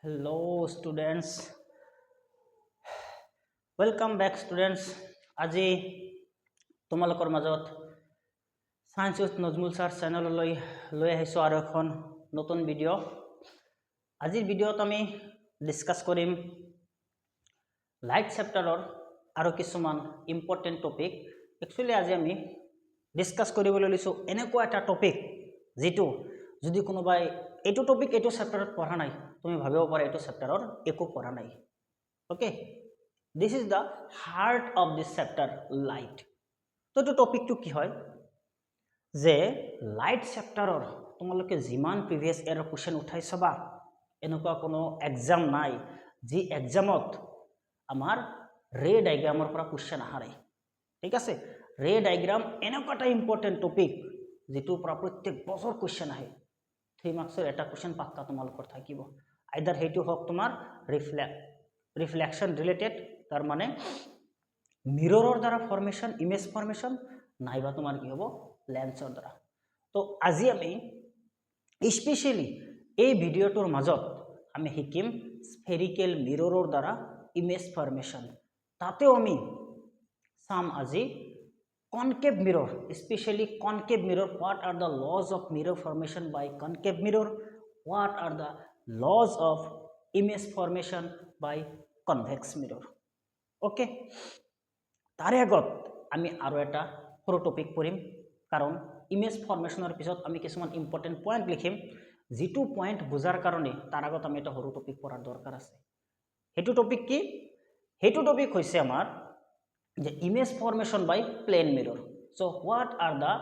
Hello students, welcome back students. আজি তোমালোকৰ মাজত সায়েন্স উইথ নজমুল ছাৰ চেনেললৈ লৈ আহিছোঁ আৰু এখন নতুন ভিডিঅ'। আজিৰ ভিডিঅ'ত আমি ডিছকাছ কৰিম লাইট চেপ্টাৰৰ আৰু কিছুমান ইম্পৰ্টেণ্ট টপিক। একচুৱেলি আজি আমি ডিছকাছ কৰিবলৈ লৈছোঁ এনেকুৱা এটা টপিক যিটো যদি কোনোবাই এইটো টপিক এইটো চেপ্টাৰত পঢ়া নাই, তুমি ভাবিব পাৰা এইটো চেপ্টাৰৰ একো পঢ়া নাই। Okay, this is the heart of this chapter, light. তো এইটো টপিকটো কি হয় যে লাইট চেপ্টাৰৰ তোমালোকে যিমান প্ৰিভিয়াছ ইয়াৰৰ কুৱেশ্যন উঠাই চাবা, এনেকুৱা কোনো এক্সাম নাই যি এক্সামত আমাৰ ৰে ডাইগ্ৰামৰ পৰা কুৱেশ্যন অহা নাই। ঠিক আছে, ৰে ডাইগ্ৰাম এনেকুৱা এটা ইম্পৰ্টেণ্ট টপিক যিটোৰ পৰা প্ৰত্যেক বছৰ কুৱেশ্যন আহে। 3 মাৰ্কছৰ এটা কুৱেশ্যন পাক্কা তোমালোকৰ থাকিব। আইদাৰ সেইটো হওক তোমাৰ ৰিফ্লেকশ্যন ৰিলেটেড, তাৰ মানে মিৰৰৰ দ্বাৰা ফৰ্মেশ্যন, ইমেজ ফৰ্মেশ্যন, নাইবা তোমাৰ কি হ'ব লেন্সৰ দ্বাৰা। তো আজি আমি স্পেচিয়েলি এই ভিডিঅ'টোৰ মাজত আমি শিকিম স্ফেৰিকেল মিৰৰৰ দ্বাৰা ইমেজ ফৰ্মেশ্যন। তাতেও আমি চাম আজি concave mirror, especially concave mirror. What are the laws of mirror formation by concave mirror? What are the laws of image formation by convex mirror? Okay, তাৰে আগত আমি আৰু এটা সৰু টপিক পঢ়িম, কাৰণ ইমেজ ফৰ্মেশ্যনৰ পিছত আমি কিছুমান ইম্পৰ্টেণ্ট পইণ্ট লিখিম, যিটো পইণ্ট বুজাৰ কাৰণে তাৰ আগত আমি এটা সৰু টপিক পঢ়াৰ দৰকাৰ আছে। সেইটো টপিক কি? সেইটো টপিক হৈছে আমাৰ the image formation by plane mirror. So what are the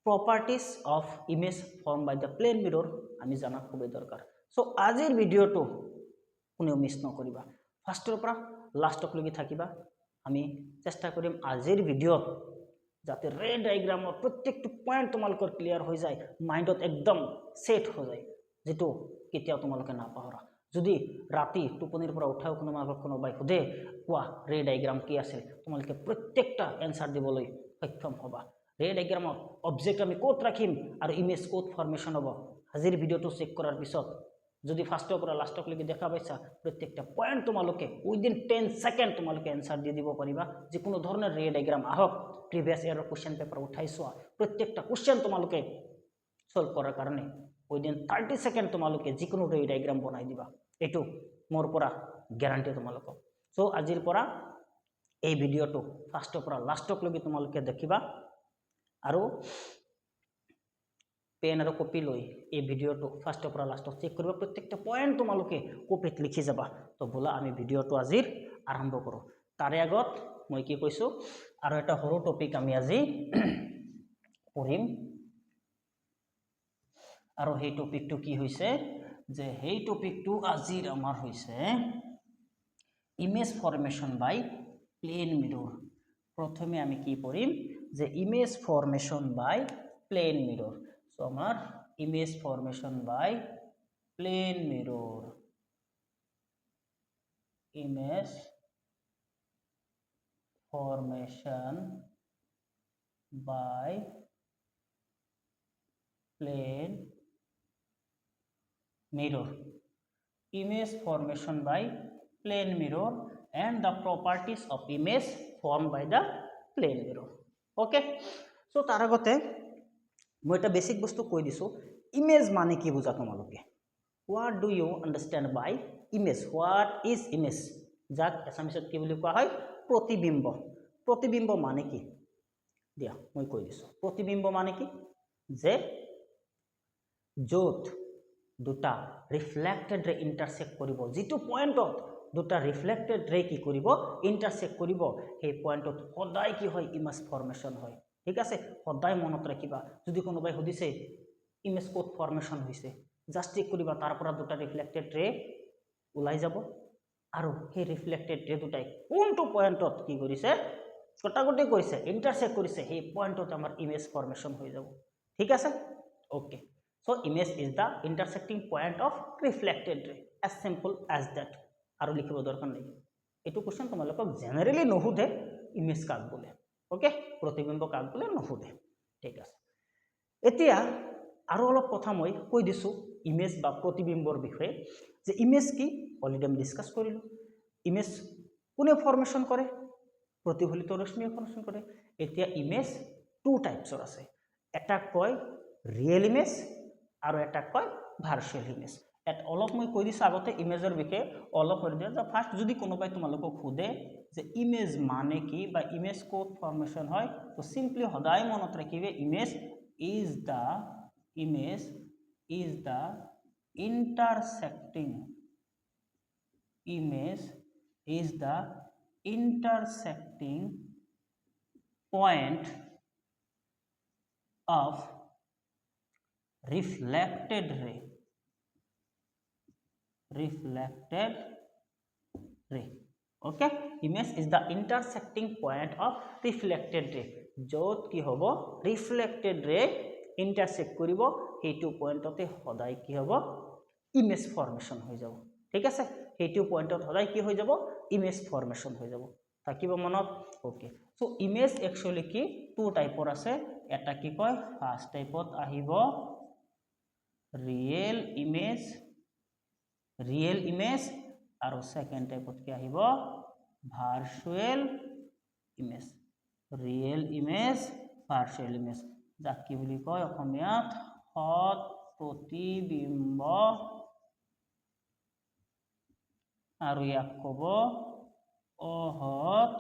properties of image formed by the plane mirror? আমি জানা খুবই দৰকাৰ। সো আজিৰ ভিডিঅ'টো কোনেও মিছ নকৰিবা, ফাৰ্ষ্টৰ পৰা লাষ্টলৈকে থাকিবা। আমি চেষ্টা কৰিম আজিৰ ভিডিঅ'ত যাতে ৰে ডাইগ্ৰামৰ প্ৰত্যেকটো পইণ্ট তোমালোকৰ ক্লিয়াৰ হৈ যায়, মাইণ্ডত একদম ছেট হৈ যায়, যিটো কেতিয়াও তোমালোকে নাপাহৰা। যদি ৰাতি টোপনিৰ পৰা উঠাও কোনোবাই সোধে কোৱা ৰে ডাইগ্ৰাম কি আছিল, তোমালোকে প্ৰত্যেকটা এনচাৰ দিবলৈ সক্ষম হ'বা। ৰে ডাইগ্ৰামত অবজেক্ট আমি ক'ত ৰাখিম আৰু ইমেজ ক'ত ফৰ্মেশ্যন হ'ব, আজিৰ ভিডিঅ'টো চেক কৰাৰ পিছত যদি ফাৰ্ষ্টৰ পৰা লাষ্টলৈকে দেখা পাইছা, প্ৰত্যেকটা পইণ্ট তোমালোকে উইদিন 10 ছেকেণ্ড তোমালোকে এনচাৰ দি দিব পাৰিবা। যিকোনো ধৰণৰ ৰে ডাইগ্ৰাম আহক, প্ৰিভিয়াছ ইয়াৰৰ কুৱেশ্যন পেপাৰ উঠাই চোৱা, প্ৰত্যেকটা কুৱেশ্যন তোমালোকে সলভ কৰাৰ কাৰণে উইদিন 30 ছেকেণ্ড তোমালোকে যিকোনো ৰে ডাইগ্ৰাম বনাই দিবা। এইটো মোৰ পৰা গ্যাৰাণ্টি তোমালোকক। সো আজিৰ পৰা এই ভিডিঅ'টো ফাৰ্ষ্টৰ পৰা লাষ্টলৈকে তোমালোকে দেখিবা, আৰু পেন আৰু কপি লৈ এই ভিডিঅ'টো ফাৰ্ষ্টৰ পৰা লাষ্টত চেক কৰিবা, প্ৰত্যেকটা পইণ্ট তোমালোকে কপিত লিখি যাবা। তো বোলা আমি ভিডিঅ'টো আজিৰ আৰম্ভ কৰোঁ। তাৰে আগত মই কি কৈছোঁ, আৰু এটা সৰু টপিক আমি আজি পঢ়িম, আৰু সেই টপিকটো কি হৈছে যে সেই টপিকটো আজিৰ আমাৰ হৈছে ইমেজ ফৰ্মেশ্যন বাই প্লেন মিৰৰ। প্ৰথমে আমি কি পঢ়িম যে ইমেজ ফৰ্মেশ্যন বাই প্লেন মিৰৰ। সো আমাৰ image formation by plane মিৰৰ, image formation by plan mirror, image formation by plane mirror and the properties of image formed by the plane mirror. Okay, so তাৰ আগতে মই এটা বেসিক বস্তু কৈ দিছো, image মানে কি বুজা তোমালোকে? what do you understand by image? what is image? যাক এছামিছত কি বুলি কোৱা হয়? প্ৰতিবিম্ব। প্ৰতিবিম্ব মানে কি দিয়া মই কৈ দিছো। প্ৰতিবিম্ব মানে কি যে য'ত দুটা ৰিফ্লেক্টেড ৰে ইণ্টাৰসেক্ট কৰিব, যিটো পইণ্টত দুটা ৰিফ্লেক্টেড ৰে কি কৰিব ইণ্টাৰসেক্ট কৰিব, সেই পইণ্টত সদায় কি হয় ইমেজ ফৰ্মেশ্যন হয়। ঠিক আছে, সদায় মনত ৰাখিবা। যদি কোনোবাই সুধিছে ইমেজ ক'ত ফৰ্মেশ্যন হৈছে, জাষ্ট চেক কৰিবা, তাৰ পৰা দুটা ৰিফ্লেক্টেড ৰে ওলাই যাব, আৰু সেই ৰিফ্লেক্টেড ৰে দুটাই কোনটো পইণ্টত কি কৰিছে কটাকটি কৰিছে, ইণ্টাৰসেক্ট কৰিছে, সেই পইণ্টত আমাৰ ইমেজ ফৰ্মেশ্যন হৈ যাব। ঠিক আছে, okay. So image is the intersecting point of reflected ray, as simple as that. আৰু লিখিব দৰকাৰ নাই, এইটো কোৱেশ্চন তোমালোকক জেনাৰেলি নুসুধে ইমেজ কাক বোলে। ওকে, প্ৰতিবিম্ব কাক বোলে নুসুধে। ঠিক আছে, এতিয়া আৰু অলপ কথা মই কৈ দিছোঁ ইমেজ বা প্ৰতিবিম্বৰ বিষয়ে, যে ইমেজ কি অলৰেডি আমি ডিসকাস কৰিলোঁ ইমেজ কোনে ফৰ্মেশ্যন কৰে প্ৰতিফলিত ৰশ্মিয়ে ফৰ্মেশ্যন কৰে এতিয়া ইমেজ টু টাইপছৰ আছে এটা কয় ৰিয়েল ইমেজ আৰু এটা কয় ভাৰ্চুৱেল ইমেজ অলপ মই কৈ দিছোঁ আগতে ইমেজৰ বিষয়ে অলপ কৈ দিয়া ফাৰ্ষ্ট যদি কোনোবাই তোমালোকক সোধে যে ইমেজ মানে কি বা ইমেজ ক'ত ফৰ্মেশ্যন হয় তো সিম্পলি সদায় মনত ৰাখিবে image is the intersecting point of reflected ray okay image is the intersecting point of reflected ray jot ki hobo reflected ray intersect koribo hetu point ote hodai ki hobo image formation hoi jabo ঠিক আছে হেতু পয়েন্টত হলাই কি হৈ যাব image formation হৈ যাব থাকিব মনত ওকে সো ইমেজ একচুয়ালি কি টু টাইপৰ আছে এটা কি কয় ফাৰ্স্ট টাইপত আহিব ৰিয়েল ইমেজ আৰু সেকেন্ড টাইপত কি আহিব virtual image real image virtual image যাক কি বুলি কয় অসমীয়াত সৎ প্ৰতিবিম্ব আৰু ইয়াক কব অহৎ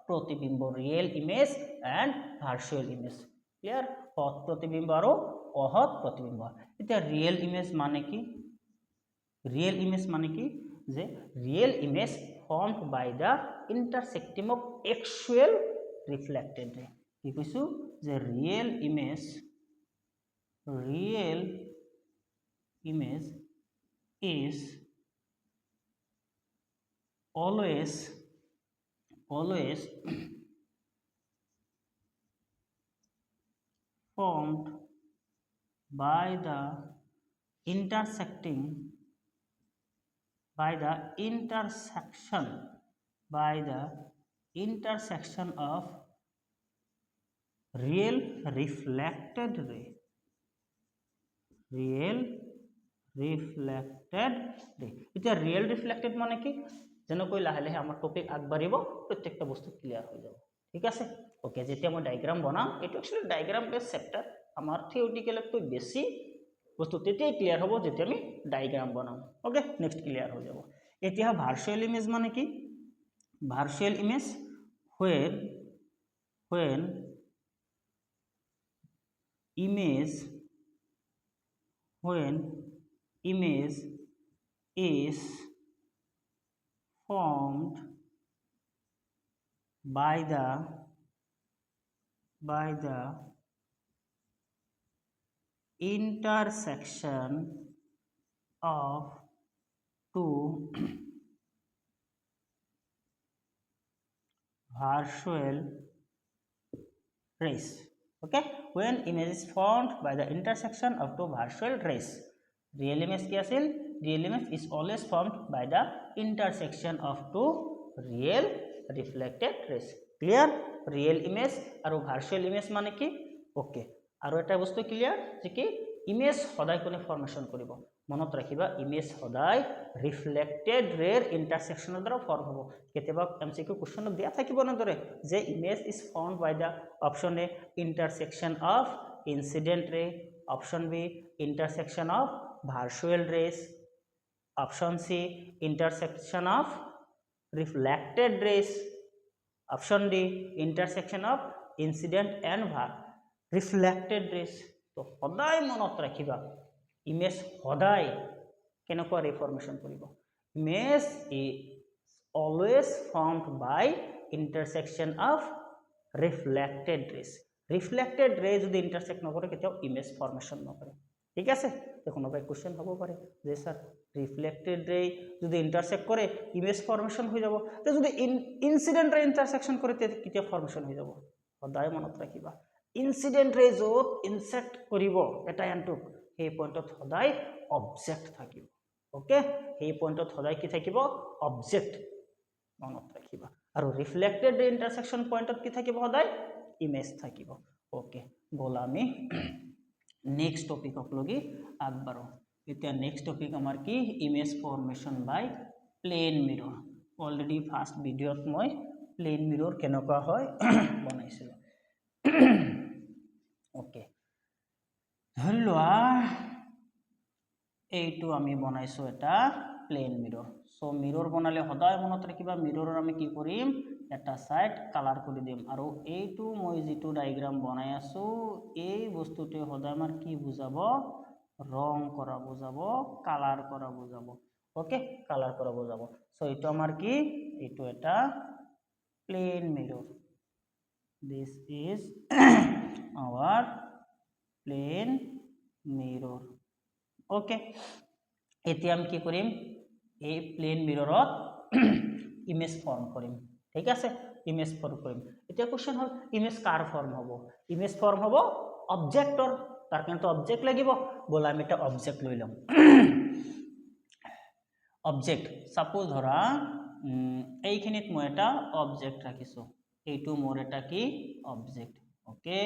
প্ৰতিবিম্ব real image and virtual image clear সৎ প্ৰতিবিম্ব আৰু অহৎ প্ৰতিবিম্ব এতিয়া ৰিয়েল ইমেজ মানে কি যে real image formed by the intersecting of actual reflected ray কি কৈছো যে real image is always formed by the intersection of real reflected ray এটা রিয়েল রিফ্লেক্টেড মানে কি যেন কই লাহে লাহে আমাৰ টপিক আগবাঢ়িব প্ৰত্যেকটা বস্তু ক্লিয়াৰ হৈ যাব ঠিক আছে ওকে যেতিয়া মই ডায়াগ্ৰাম বনাম এটো एक्चुअली ডায়াগ্ৰাম বেস চেপ্টাৰ আমাৰ থিওৰিটিকেলতকৈ বেছি বস্তু তেতিয়াই ক্লিয়াৰ হ'ব যেতিয়া আমি ডায়াগ্ৰাম বনাম ওকে নেক্সট ক্লিয়াৰ হৈ যাব এতিয়া ভাৰ্চুৱেল ইমেজ মানে কি virtual image when image is formed by the intersection of two partial rays. Okay, when image is formed by the intersection of two partial rays, real image কি আছিল? Real image is always formed by the intersection of two real reflected rays. Clear? Real image আৰু virtual image মানে কি? Okay. আৰু এটা বস্তু clear যে কি ইমেজ সদায় কোনে ফৰ্মেশন কৰিব মনত ৰাখিবা ইমেজ সদায় ৰিফ্লেক্টেড ৰেৰ ইন্টাৰসেকশনৰ দ্বাৰা ফৰ্ম হ'ব কেতিয়াবা এমসিকিউ কোৱেশ্চনত দিয়া থাকিব না দৰে যে image is found by the option A intersection of incident ray option B intersection of virtual rays option C intersection of reflected rays option D intersection of incident and reflected rays তো সদায় মনত ৰাখিবা image সদায় কেনেকুৱা ৰে formation কৰিব image is always formed by intersection of reflected rays যদি intersect নকৰে কেতিয়াও ইমেজ ফৰ্মেশন নকৰে ঠিক আছে দেখুন ভাই কোশ্চেন হ'ব পাৰে যে স্যাৰ ৰিফ্লেক্টেড ৰে যদি ইন্টাৰসেক্ট কৰে ইমেজ ফৰ্মেশন হৈ যাব তে যদি ইনসিডেন্ট ৰে ইন্টাৰসেকশন কৰে তে কেতিয়া ফৰ্মেশন হৈ যাব সদায় মনত ৰাখিবা ইনসিডেন্ট ৰে যত ইনসেক্ট কৰিব এটা এন্টুক এই পইণ্টত সদায় অবজেক্ট থাকিব ওকে এই পইণ্টত সদায় কি থাকিব অবজেক্ট মনত ৰাখিবা আৰু ৰিফ্লেক্টেড ৰে ইন্টারসেকশন পইণ্টত কি থাকিব সদায় ইমেজ থাকিব ওকে বলা আমি নেক্সট টপিকক লগি আগবাঢ়ো এতিয়া নেক্সট টপিক আমাৰ কি ইমেজ ফৰ্মেশ্যন বাই প্লেন মিৰৰ অলৰেডি ফাৰ্ষ্ট ভিডিঅ'ত মই প্লেন মিৰৰ কেনেকুৱা হয় বনাইছিলোঁ ওকে ধৰি লোৱা এইটো আমি বনাইছো এটা প্লেন মিৰৰ সো মিৰৰ বনালে সদায় মনত ৰাখিবা মিৰৰৰ আমি কি কৰিম এটা সাইড কালাৰ কৰি দিম আৰু এইটো মই যেটো ডায়াগ্ৰাম বনাই আছো এই বস্তুটো সদায় আমাৰ কি বুজাব ৰং কৰা বুজাব কালাৰ কৰা বুজাব ওকে কালাৰ কৰা বুজাব সো এইটো আমাৰ কি এইটো এটা plane mirror this is our plane mirror okay এতিয়া আমি কি কৰিম এই প্লেন মিৰৰত ইমেজ ফৰ্ম কৰিম ঠিক আছে ইমেজ ফৰ্ম কৰিম এতিয়া কোৱেশ্চন হল ইমেজ কাৰ ফৰ্ম হ'ব ইমেজ ফৰ্ম হ'ব অবজেক্টৰ তাৰ কাৰণে তো অবজেক্ট লাগিব বলা আমি এটা অবজেক্ট লৈ লম অবজেক্ট সাপোজ ধৰা এইখিনিত মই এটা অবজেক্ট ৰাখিছো এইটো মোৰ এটা কি অবজেক্ট ওকে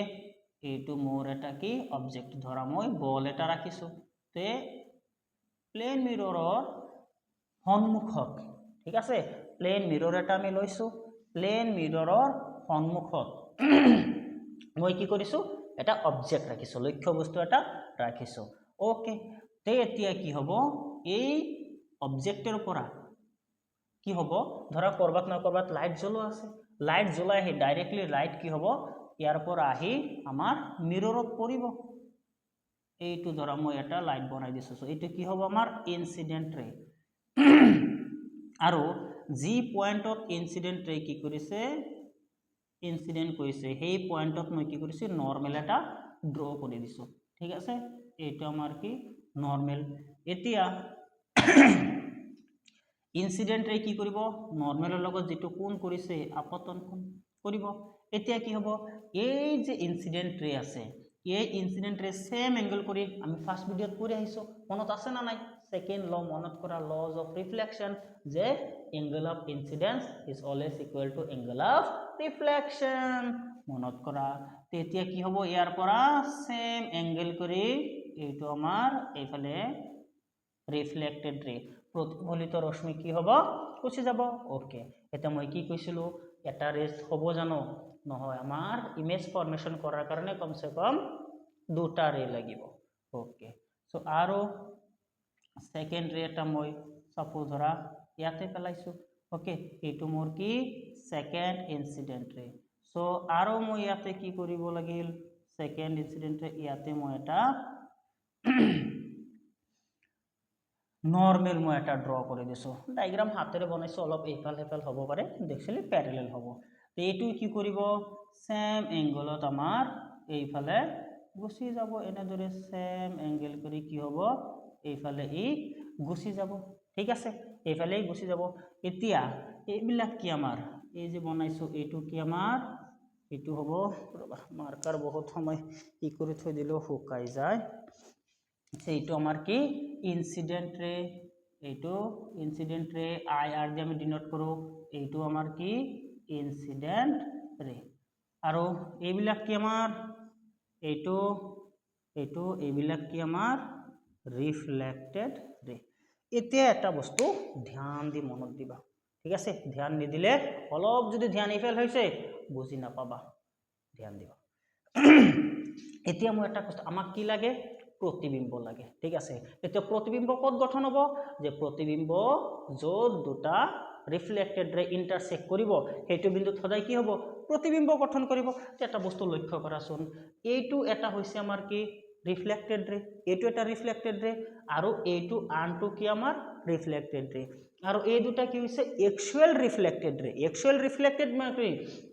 এইটো মোৰ এটা কি অবজেক্ট ধৰা মই বল এটা ৰাখিছো তে প্লেন মিৰৰৰ সন্মুখত ঠিক আছে প্লেন মিৰৰ এটা আমি লৈছো প্লেন মিৰৰৰ সন্মুখত মই কি কৰিছো এটা অবজেক্ট ৰাখিছো লক্ষ্য বস্তু এটা ৰাখিছো ওকে তে এতিয়া কি হ'ব এই অবজেক্টৰ পৰা কি হ'ব ধৰা কৰবাত না কৰবাত লাইট জ্বলোৱা আছে লাইট জ্বলাই হে ডাইৰেক্টলি লাইট কি হ'ব ইয়াৰ পৰা আহি আমাৰ মিৰৰত পৰিব এইটো ধৰা মই এটা লাইট বনাই দিছো সো এইটো কি হ'ব আমাৰ ইনসিডেন্ট ৰে আৰু জি পয়েন্টত ইনসিডেন্ট ৰে কি কৰিছে ইনসিডেন্ট কৰিছে সেই পয়েন্টত মই কি কৰিছো নৰমাল এটা ড্ৰ কৰি দিছো ঠিক আছে এইটো আমাৰ কি নৰমাল এতিয়া ইনসিডেন্ট ৰে কি কৰিব নৰমালৰ লগত যেটো কোন কৰিছে আপতন কোন কৰিব এতিয়া কি হ'ব এই যে ইনসিডেন্ট ৰে আছে এই ইনসিডেন্ট ৰে সেম এংগল কৰি আমি ফার্স্ট ভিডিওত পঢ়ি আহিছো মনত আছে না নাই সেকেন্ড ল মনত কৰা লজ অফ রিফ্লেকশন যে angle of incidence is always equal two angle of reflection মনত কৰা তেতিয়া কি হ'ব ইয়াৰ পৰা সেম এংগল কৰি এইটো আমাৰ এইফালে রিফ্লেক্টেড রে প্রতিফলিত রশ্মি কি হ'ব গুচি যাব ওকে এটা মই কি কৈছিলো এটা ৰেছ হ'ব জানো নহয় আমাৰ ইমেজ ফৰ্মেশন কৰাৰ কাৰণে কমসে কম দুটা ৰে লাগিব ওকে সো আৰু সেকেন্ড ৰে এটা মই সাপোজ ধৰা ইয়াতে পেলাইছো ওকে এইটো মোৰ কি সেকেন্ড ইনসিডেন্ট ৰে সো আৰু মই ইয়াতে কি কৰিব লাগিল সেকেন্ড ইনসিডেন্ট ৰে ইয়াতে মই এটা নৰমাল মই এটা ড্ৰ কৰি দিছো ডায়াগ্ৰাম হাতেৰে বনাইছো অলপ এইফাল হেফাল হ'ব পাৰে দেখছিলি প্যাৰেলাল হ'ব তে এইটো কি কৰিব সেম এংগলত আমাৰ এইফালে গুচি যাব এনেদৰে সেম এংগল কৰি কি হ'ব এইফালে ই গুচি যাব ঠিক আছে এইফালে গুচি যাব এতিয়া এইবিলাক কি আমাৰ এই যে বনাইছো এইটো কি আমাৰ এইটো হ'ব মাৰ্কাৰ বহুত সময় ই কৰি থৈ দিলো শুকাই যায় এইটো আমাৰ কি ইনসিডেন্ট ৰে এইটো ইনসিডেন্ট ৰে আই আৰ দিয়ে আমি ডিনোট কৰো এইটো আমাৰ কি ইনসিডেন্ট ৰে আৰু এইবিলাক কি আমাৰ এইটো এইটো এইবিলাক কি আমাৰ রিফ্লেক্টেড রে এতিয়া এটা বস্তু ধ্যান দি মনত দিবা ঠিক আছে ধ্যান নিদিলে অলপ যদি ধ্যান ইফেল হৈছে বুজি নাপাবা ধ্যান দিবা এতিয়া মই এটা কথা আমাক কি লাগে प्रतिबिंब লাগে ঠিক আছে এতিয়া प्रतिबिंब কত গঠন হ'ব যে प्रतिबिंब যত দুটা রিফ্লেক্টেড রে ইন্টারসেক্ট কৰিব হেতু বিন্দুত সদায় কি হ'ব प्रतिबिंब গঠন কৰিব এটা বস্তু লক্ষ্য কৰাচোন এইটো এটা হৈছে আমাৰ কি ৰিফ্লেক্টেড ৰে এইটো এটা ৰিফ্লেক্টেড ৰে আৰু এইটো আনটো কি আমাৰ ৰিফ্লেক্টেড ৰে আৰু এই দুটা কি হৈছে একচুয়াল ৰিফ্লেক্টেড মানে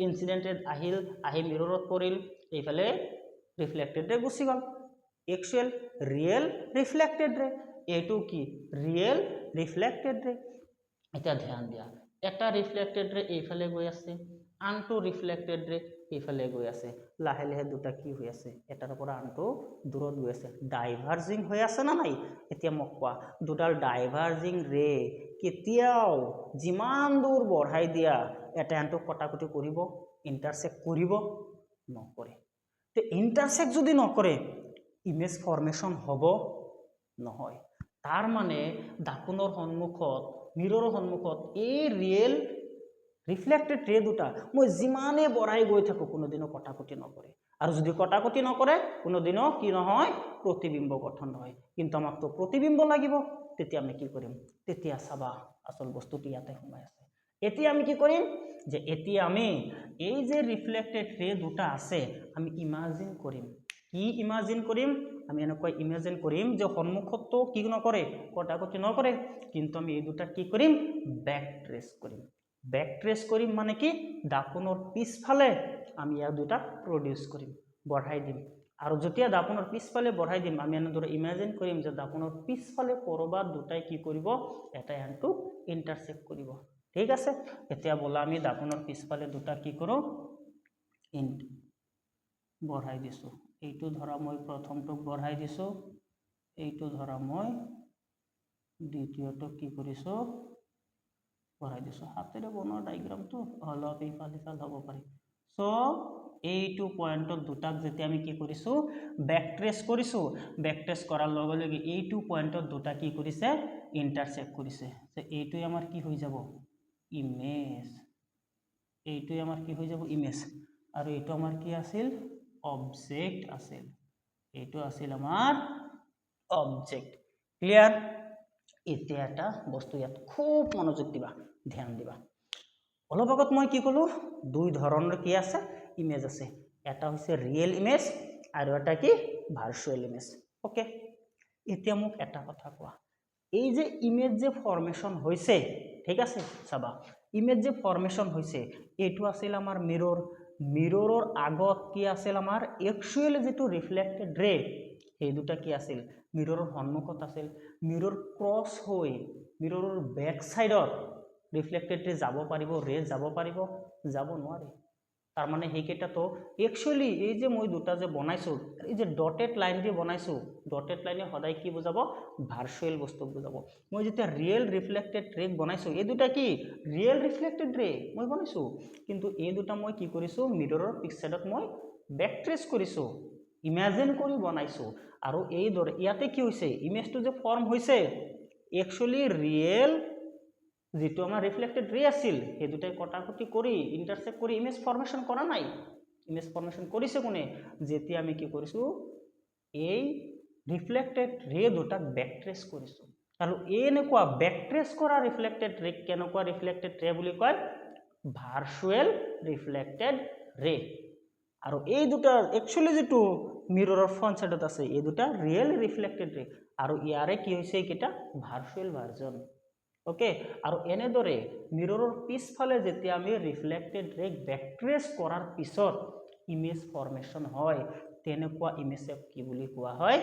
ইনসিডেন্ট আহিল আহি মিৰৰত পৰিল এইফালে রিফ্লেক্টেড রে গুচি গল एक्चुअल रियल रिफ्लेक्टेड रे एटू की रियल रिफ्लेक्टेड रे এটা ধ্যান দিয়া এটা রিফ্লেক্টেড রে এইফালে গৈ আছে আনটো রিফ্লেক্টেড রে এইফালে গৈ আছে লাহে লাহে দুটা কি হৈ আছে এটাৰ পৰা আনটো দূৰত গৈ আছে ডাইভাৰ্জিং হৈ আছে না নাই এতিয়া মোক কোৱা দুটাৰ ডাইভাৰ্জিং ৰে কেতিয়াও যিমান দূৰ বঢ়াই দিয়া এটা আনটো কটাকটি কৰিব ইন্টাৰসেক্ট কৰিব নকৰে তে ইণ্টাৰচেক্ট যদি নকৰে ইমেজ ফৰ্মেশ্যন হ'ব নহয়। তাৰ মানে দাপোনৰ সন্মুখত মিৰৰৰ সন্মুখত এই ৰিয়েল ৰিফ্লেক্টেড ৰে দুটা মই যিমানে বঢ়াই গৈ থাকো কোনোদিনো কটাকটি নকৰে, আৰু যদি কটাকটি নকৰে কোনোদিনো কি নহয় প্ৰতিবিম্ব গঠন নহয়। কিন্তু আমাক তো প্ৰতিবিম্ব লাগিব, তেতিয়া আমি কি কৰিম? তেতিয়া চাবা আচল বস্তুটো ইয়াতে সোমাই আছে। এতিয়া আমি কি কৰিম যে এতিয়া আমি এই যে ৰিফ্লেক্টেড ৰে দুটা আছে আমি ইমাজিন কৰিম। কি ইমাজিন কৰিম? আমি এনেকৈ ইমাজিন কৰিম যে সন্মুখতো কি নকৰে কটাকটি নকৰে, কিন্তু আমি এই দুটা কি কৰিম? বেক ট্ৰেস কৰিম। বেক ট্ৰেস কৰিম মানে কি দাপোনৰ পিছফালে আমি ইয়াৰ দুটা প্ৰডিউস কৰিম, বঢ়াই দিম। আৰু যেতিয়া দাপোনৰ পিছফালে বঢ়াই দিম আমি এনেদৰে ইমাজিন কৰিম যে দাপোনৰ পিছফালে কৰবাত দুটাই কি কৰিব? এটা আনটো ইন্টাৰসেক্ট কৰিব। ঠিক আছে, এতিয়া বলা আমি দাপোনৰ পিছফালে দুটা কি কৰো? বঢ়াই দিছো। এইটো ধৰা মই প্ৰথমটোক বঢ়াই দিছো, এইটো ধৰা মই দ্বিতীয়টো কি কৰিছো? বঢ়াই দিছো। হাতেৰে বনোৱা ডায়াগ্ৰামটো অলপ ইফাল সিফাল হ'ব পাৰে। সো এইটো পয়েন্টত দুটাক যেতিয়া আমি কি কৰিছো? বেক ট্ৰেস কৰিছো। বেক ট্ৰেস কৰাৰ লগে লগে এইটো পয়েন্টত দুটা কি কৰিছে? ইন্টাৰসেক্ট কৰিছে। সো এইটোই আমাৰ কি হৈ যাব? ইমেজ। এইটোই আমাৰ কি হৈ যাব? ইমেজ। আৰু এইটো আমাৰ কি আছিল? অবজেক্ট আছিল। এইটো আছিল আমাৰ অবজেক্ট। ক্লিয়াৰ? এতিয়া এটা বস্তু ইয়াত খুব মনোযোগ দিবা, ধ্যান দিবা। অলপ আগত মই কি কলো? দুই ধৰণৰ কি আছে? ইমেজ আছে। এটা হৈছে ৰিয়েল ইমেজ আৰু এটা কি ভাৰ্চুৱেল ইমেজ। ওকে, এতিয়া মোক এটা কথা কোৱা, এই যে ইমেজ যে ফৰ্মেশন হৈছে, ঠিক আছে চাবা, ইমেজ যে ফৰ্মেশন হৈছে এইটো আছিল আমাৰ মিৰৰ। মিৰৰৰ আগত কি আছিল? আমাৰ একচুৱেল যেটো ৰিফ্লেক্টেড ৰে এই দুটা কি আছিল? মিৰৰৰ সন্মুখত আছিল। মিৰৰ ক্ৰস হৈ মিৰৰৰ বেক সাইডত ৰিফ্লেক্টেড ৰে যাব পাৰিব? ৰে যাব পাৰিব? যাব নোৱাৰে। তাৰ মানে সেইকেইটাতো একচুৱেলি এই যে মই দুটা যে বনাইছো, এই যে ডটেড লাইন যে বনাইছো, ডটেড লাইনে সদায় কি বুজাব? ভাৰ্চুৱেল বস্তু বুজাব। মই যেতিয়া ৰিয়েল ৰিফ্লেক্টেড ৰে বনাইছো, এই দুটা কি ৰিয়েল ৰিফ্লেক্টেড ৰে মই বনাইছো, কিন্তু এই দুটা মই কি কৰিছো? মিৰৰৰ পিছ সাইডত মই বেক ট্ৰেস কৰিছো, ইমাজিন কৰি বনাইছো। আৰু এই দৰে ইয়াতে কি হৈছে? ইমেজটো যে ফৰ্ম হৈছে একচুৱেলি ৰিয়েল যেটো আমাৰ ৰিফ্লেক্টেড ৰে আছিল এই দুটাই কটাকটি কৰি ইন্টাৰসেক্ট কৰি ইমেজ ফৰ্মেশন কৰা নাই। ইমেজ ফৰ্মেশন কৰিছে কোনে? যেতিয়া আমি কি কৰিছো? এই ৰিফ্লেক্টেড ৰে দুটাক বেক ট্ৰেস কৰিছো। আৰু এনেকুৱা বেক ট্ৰেস কৰা ৰিফ্লেক্টেড ৰে কেনেকুৱা ৰিফ্লেক্টেড ৰে বুলি কয়? ভাৰ্চুৱেল ৰিফ্লেক্টেড ৰে। আৰু এই দুটা একচুৱেলি যেটো মিৰৰৰ ফ্ৰন্ট সাইডত আছে এই দুটা ৰিয়েল ৰিফ্লেক্টেড ৰে, আৰু ইয়াৰে কি হৈছে? এইকেইটা ভাৰ্চুৱেল ভাৰ্জন। ওকে, আৰু এনেদৰে মিৰৰৰ পিছফালে যেতিয়া আমি ৰিফ্লেক্টেড ৰে বেক ট্ৰেস কৰাৰ পিছত ইমেজ ফৰ্মেশন হয়, তেনেকুৱা ইমেজক কি বুলি কোৱা হয়?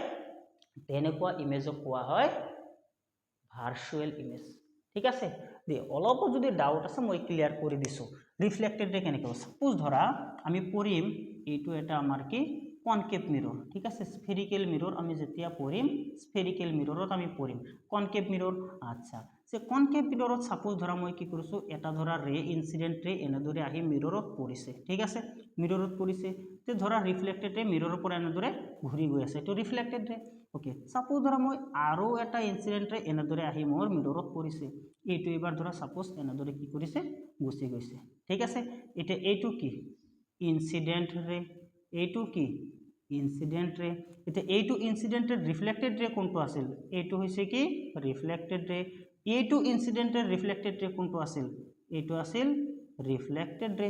তেনেকুৱা ইমেজক কোৱা হয় ভাৰ্চুৱেল ইমেজ। ঠিক আছে, দে অলপ যদি ডাউট আছে মই ক্লিয়াৰ কৰি দিছো। ৰিফ্লেক্টেড ৰে কেনেকৈ? সাপোজ ধৰা আমি পঢ়িম এইটো এটা আমাৰ কি কনকেভ মিৰৰ। ঠিক আছে, স্ফেৰিক্যাল মিৰৰ আমি যেতিয়া পঢ়িম স্ফেৰিক্যাল মিৰৰত আমি পঢ়িম কনকেভ মিৰৰ। আচ্ছা, সে কনকেভ মিৰৰত সাপোজ ধৰা মই কি কৰিছো? এটা ধৰা ৰে ইনসিডেন্ট ৰে এনেদৰে আহি মিৰৰত পৰিছে। ঠিক আছে, মিৰৰত পৰিছে, তে ধৰা ৰিফ্লেক্টেড ৰে মিৰৰৰ পৰা এনেদৰে ঘূৰি গৈ আছে, এইটো ৰিফ্লেক্টেড ৰে। ওকে, সাপোজ ধৰা মই আৰু এটা ইনসিডেন্ট ৰে এনেদৰে আহি মোৰ মিৰৰত পৰিছে, এইটো এবাৰ ধৰা সাপোজ এনেদৰে কি কৰিছে? গুচি গৈছে। ঠিক আছে, এতিয়া এইটো কি? ইনসিডেন্ট ৰে, এইটো কি? ইনসিডেন্ট রে। এতিয়া এইটো ইনসিডেন্ট রে রিফ্লেক্টেড রে কোনটো আছিল? এইটো হৈছে কি রিফ্লেক্টেড রে। এইটো ইনসিডেন্ট রে রিফ্লেক্টেড রে কোনটো আছিল? এইটো আছিল রিফ্লেক্টেড রে।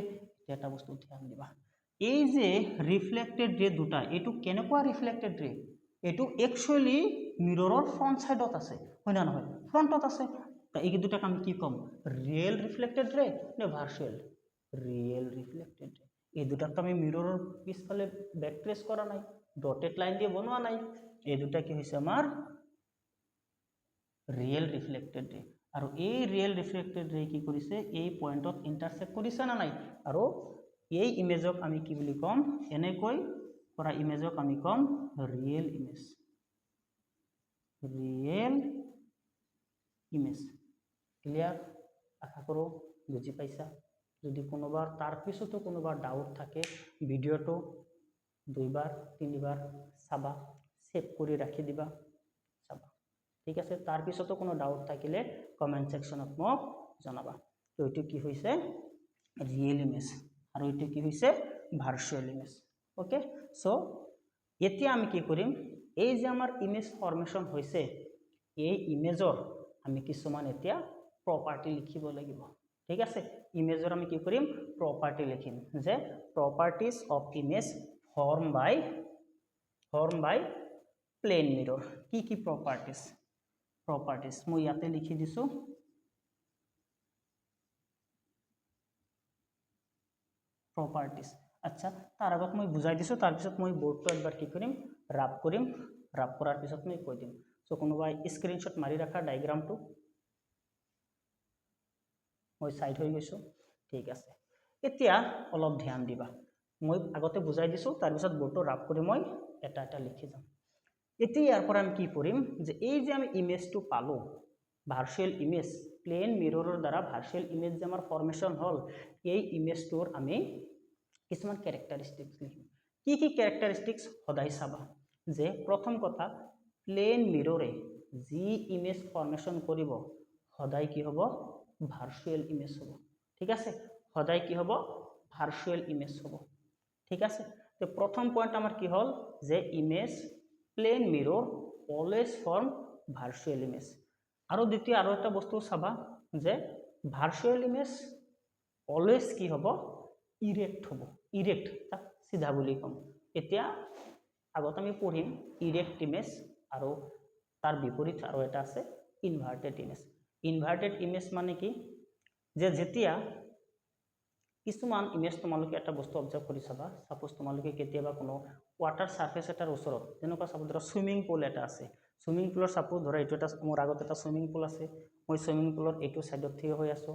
এটা বস্তু ধ্যান দিবা, এই যে রিফ্লেক্টেড রে দুটা এইটো কেনেকুৱা ৰিফ্লেক্টেড ৰে? এইটো একচুৱেলি মিৰৰৰ ফ্ৰন্ট সাইডত আছে, হয় না নহয়? ফ্ৰন্টত আছে। তা এই দুটাক আমি কি কম? ৰিয়েল ৰিফ্লেক্টেড ৰে নে ভাৰ্চুৱেল? ৰিয়েল ৰিফ্লেক্টেড ৰে। এই দুটাক তো আমি মিৰৰৰ পিছফালে বেক ট্ৰেস কৰা নাই, ডটেড লাইন দিয়ে বনোৱা নাই, এই দুটা কি হৈছে? আমাৰ ৰিয়েল ৰিফ্লেক্টেড ৰে। আৰু এই ৰিয়েল ৰিফ্লেক্টেড ৰে কি কৰিছে? এই পয়েন্টত ইন্টাৰসেক্ট কৰিছে না নাই? আৰু এই ইমেজক আমি কি বুলি কম? এনেকৈ কৰা ইমেজক আমি কম real image. Real image. Clear? আশা কৰো বুজি পাইছা। যদি কোনোবাৰ তাৰ পিছতো কোনোবাৰ ডাউট থাকে ভিডিঅ'টো দুইবাৰ তিনিবাৰ চাবা, সেভ কৰি ৰাখি দিবা, চাবা। ঠিক আছে, তাৰ পিছতো কোনো ডাউট থাকিলে কমেন্ট সেকশনত মোক জনাবা। তো এইটো কি হৈছে ৰিয়েল ইমেজ আৰু এইটো কি হৈছে ভাৰ্চুৱেল ইমেজ। ওকে, সো এতিয়া আমি কি কৰিম, এই যে আমাৰ ইমেজ ফৰ্মেশন হৈছে, এই ইমেজৰ আমি কিছুমান এতিয়া প্ৰপাৰ্টি লিখিব লাগিব। ঠিক আছে, ইমেজৰ আমি কি কৰিম প্ৰপাৰ্টি লিখিম, যে properties of image form by plane mirror. কি কি প্ৰপাৰ্টিজ মই ইয়াতে লিখি দিছো। প্ৰপাৰ্টিজ, আচ্ছা, তাৰ আগত মই বুজাই দিছো, তাৰপিছত মই বোৰ্ডটো একবাৰ কি কৰিম ৰাব কৰিম, ৰাব কৰাৰ পিছত মই কৈ দিম। সো কোনোবাই স্ক্ৰীনশ্বট মাৰি ৰাখা ডায়াগ্ৰামটো, মই সাইড হৈ গৈছো। ঠিক আছে, এতিয়া অলপ ধ্যান দিবা, মই আগতে বুজাই দিছো, তাৰপিছত বোৰ্ডটো ৰাব কৰি মই এটা এটা লিখি যাম। এতিয়া ইয়াৰ পৰা আমি কি কৰিম, যে এই যে আমি ইমেজটো পালো ভাৰ্চুৱেল ইমেজ, প্লেন মিৰৰৰ দ্বাৰা ভাৰ্চুৱেল ইমেজ যে আমাৰ ফৰ্মেশন হল, এই ইমেজটোৰ আমি কিছুমান ক্যাৰেক্টাৰিষ্টিক্স লিখিম। কি কি ক্যাৰেক্টাৰিষ্টিক্স সদায় চাবা, যে প্ৰথম কথা প্লেন মিৰৰে যি ইমেজ ফৰ্মেশন কৰিব সদায় কি হ'ব ভাৰ্চুৱেল ইমেজ হ'ব। ঠিক আছে, সদায় কি হ'ব ভাৰ্চুৱেল ইমেজ হ'ব। ঠিক আছে, তো প্ৰথম পইণ্ট আমাৰ কি হ'ল, যে image plane mirror always form virtual image. আৰু দ্বিতীয় আৰু এটা বস্তু চাবা, যে ভাৰ্চুৱেল ইমেজ অলৱেজ কি হ'ব ইৰেক্ট হ'ব, ইৰেক্ট তাক সিধা বুলি ক'ম। এতিয়া আগত আমি পঢ়িম ইৰেক্ট ইমেজ, আৰু তাৰ বিপৰীত আৰু এটা আছে ইনভাৰ্টেড ইমেজ। ইনভাৰ্টেড ইমেজ মানে কি, যে যেতিয়া কিছুমান ইমেজ তোমালোকে এটা বস্তু অবজাৰ্ভ কৰি চাবা, সাপোজ তোমালোকে কেতিয়াবা কোনো ওয়াটাৰ সাৰফেস এটাৰ ওচৰত, যেনেকুৱা সাপোজ ধৰা সুইমিং পুল এটা আছে, সুইমিং পুলৰ সাপোজ ধৰা এইটো এটা মোৰ আগত এটা সুইমিং পুল আছে, মই সুইমিং পুলৰ এইটো সাইডত থিয় হৈ আছো,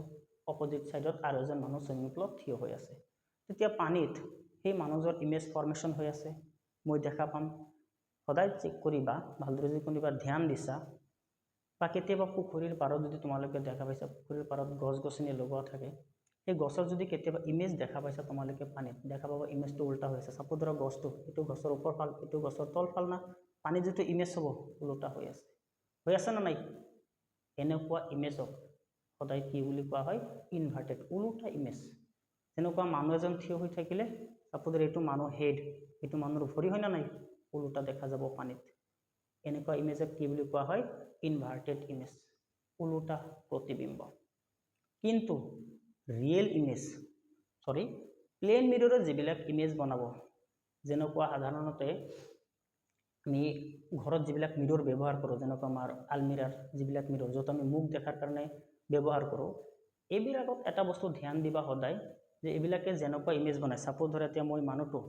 অপোজিট সাইডত আৰু এজন মানুহ সুইমিং পুলত থিয় হৈ আছে। তেতিয়া পানীত সেই মানুহজনৰ ইমেজ ফৰ্মেশন হৈ আছে, মই দেখা পাম। সদায় চেক কৰিবা, ভালদৰে যদি কোনোবা ধ্যান দিছা, বা কেতিয়াবা পুখুৰীৰ পাৰত যদি তোমালোকে দেখা পাইছা, পুখুৰীৰ পাৰত গছ গছনি লগোৱা থাকে, সেই গছৰ যদি কেতিয়াবা ইমেজ দেখা পাইছা তোমালোকে পানীত, দেখা পাবা ইমেজটো উল্টা হৈ আছে। সাপোজ ধৰা গছটো, এইটো গছৰ ওপৰ ফাল, এইটো গছৰ তল ফাল না, পানীত যিটো ইমেজ হ'ব উল্টা হৈ আছে না নাই? এনেকুৱা ইমেজক সদায় কি বুলি কোৱা হয় ইনভাৰ্টেড, উল্টা ইমেজ। যেনেকুৱা মানুহ এজন থিয় হৈ থাকিলে, সাপোজ এইটো মানুহ হেড, এইটো মানুহৰ ভৰি হয় না নাই, উল্টা দেখা যাব পানীত। এনেকুৱা ইমেজক কি বুলি কোৱা হয় ইনভাৰ্টেড ইমেজ, উল্টা প্ৰতিবিম্ব। কিন্তু ৰিয়েল ইমেজ, সৰি প্লেন মিৰৰৰ যিবিলাক ইমেজ বনাব, যেনেকুৱা সাধাৰণতে আমি ঘৰত যিবিলাক মিৰৰ ব্যৱহাৰ কৰোঁ, যেনেকুৱা আমাৰ আলমিৰাৰ যিবিলাক মিৰৰ, য'ত আমি মুখ দেখাৰ কাৰণে ব্যৱহাৰ কৰোঁ, এইবিলাকত এটা বস্তু ধ্যান দিবা সদায়, যে এইবিলাকে যেনেকুৱা ইমেজ বনায়, সাপোজ ধৰা এতিয়া মই মানুহটো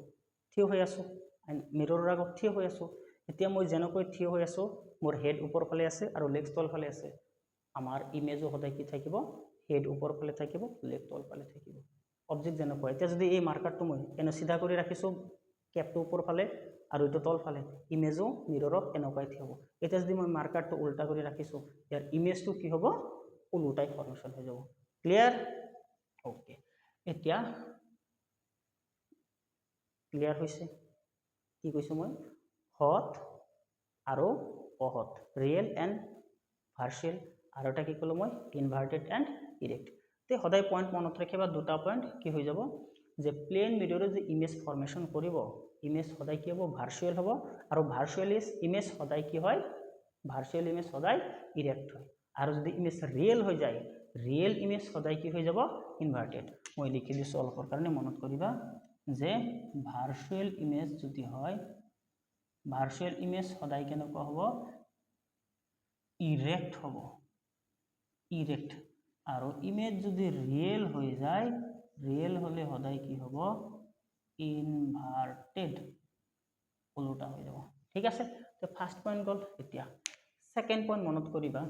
থিয় হৈ আছোঁ, মিৰৰৰ আগত থিয় হৈ আছোঁ, এতিয়া মই যেনেকৈ থিয় হৈ আছোঁ, মোৰ হেড ওপৰ ফালে আছে আৰু লেগ তল ফালে আছে, আমাৰ ইমেজো সদায় কি থাকিব হেড ওপৰ ফালে থাকিব, লেগ তল ফালে থাকিব। অবজেক্ট যেনেকুৱা, এতিয়া যদি এই মাৰ্কাৰটো মই এনে চিধা কৰি ৰাখিছোঁ, কেপটো ওপৰ ফালে আৰু এইটো তল ফালে, ইমেজো মিৰৰত এনেকুৱাই থিয় হ'ব। এতিয়া যদি মই মাৰ্কাৰটো উল্টা কৰি ৰাখিছোঁ, ইয়াৰ ইমেজটো কি হ'ব উল্টাই ফৰ্মেশন হৈ যাব। ক্লিয়াৰ? ওকে, এতিয়া ক্লিয়াৰ হৈছে? কি কৈছোঁ মই, হট আৰু অহট, ৰিয়েল এণ্ড ভাৰ্চুৱেল, আৰু এটা কি ক'লো মই ইনভাৰ্টেড এণ্ড ইৰেক্ট। তে সদায় পইণ্ট মনত ৰাখিবা, দুটা পইণ্ট কি হৈ যাব, যে প্লেন মিৰৰে যে ইমেজ ফৰ্মেশন কৰিব, ইমেজ সদায় কি হ'ব ভাৰ্চুৱেল হ'ব, আৰু ভাৰ্চুৱেল ইমেজ সদায় কি হয়, ভাৰ্চুৱেল ইমেজ সদায় ইৰেক্ট হয়। আৰু যদি ইমেজ ৰিয়েল হৈ যায়, ৰিয়েল ইমেজ সদায় কি হৈ যাব ইনভাৰ্টেড। মই লিখি দিছোঁ অলপৰ কাৰণে মনত কৰিবা, যে ভাৰ্চুৱেল ইমেজ যদি হয়, ভাৰ্চুৱেল ইমেজ সদায় কেনেকুৱা হ'ব ইৰেক্ট হ'ব, ইৰেক্ট। আৰু ইমেজ যদি ৰিয়েল হৈ যায়, ৰিয়েল হলে সদায় কি হ'ব ইনভাৰ্টেড, উল্টা হৈ যাব। ঠিক আছে, তো ফাৰ্ষ্ট পইণ্ট গ'ল। এতিয়া ছেকেণ্ড পইণ্ট মনত কৰিবা,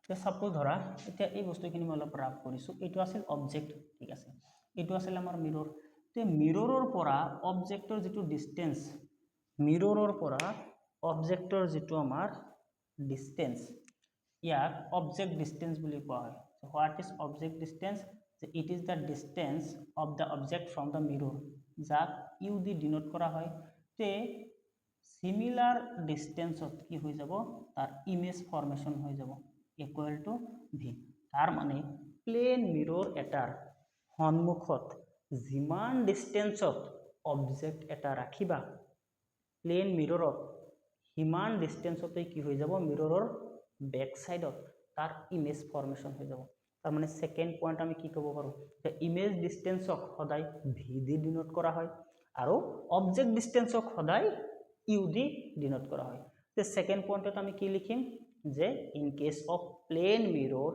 যে সাপোজ ধৰা এতিয়া এই বস্তুখিনি মই অলপ ৰাফ কৰিছোঁ, এইটো আছিল অবজেক্ট, ঠিক আছে, এইটো আছিল আমাৰ মিৰৰ। তো মিৰৰৰ পৰা অবজেক্টৰ যিটো ডিষ্টেঞ্চ, মিৰৰৰ পৰা অবজেক্টৰ যিটো আমাৰ ডিষ্টেঞ্চ, ইয়াক অবজেক্ট ডিষ্টেঞ্চ বুলি কোৱা হয়। What is object distance? It is the distance of the object from the মিৰৰ, যাক ইউ দি ডিনোট কৰা হয়। তে সিমিলার ডিস্টেন্সত কি হৈ যাব তার ইমেজ ফরমেশন হৈ যাব ইকুয়াল টু ভি তার মানে প্লেন মিরর এটার সন্মুখত যিমান ডিস্টেন্সত অবজেক্ট এটা রাখিবা প্লেন মিররত সিমান ডিস্টেন্সতে কি হৈ যাব মিররর ব্যাক সাইডত তার ইমেজ ফরমেশন হৈ যাব তার মানে সেকেন্ড পয়েন্ট আমি কি কব পারো যে ইমেজ ডিস্টেন্সক সদায় ভি দি ডিনোট করা হয় আর অবজেক্ট ডিস্টেন্সক সদায় ইউ দি ডিনোট করা হয় তো সেকেন্ড পয়েন্টত আমি কি লিখিম যে in case of plane mirror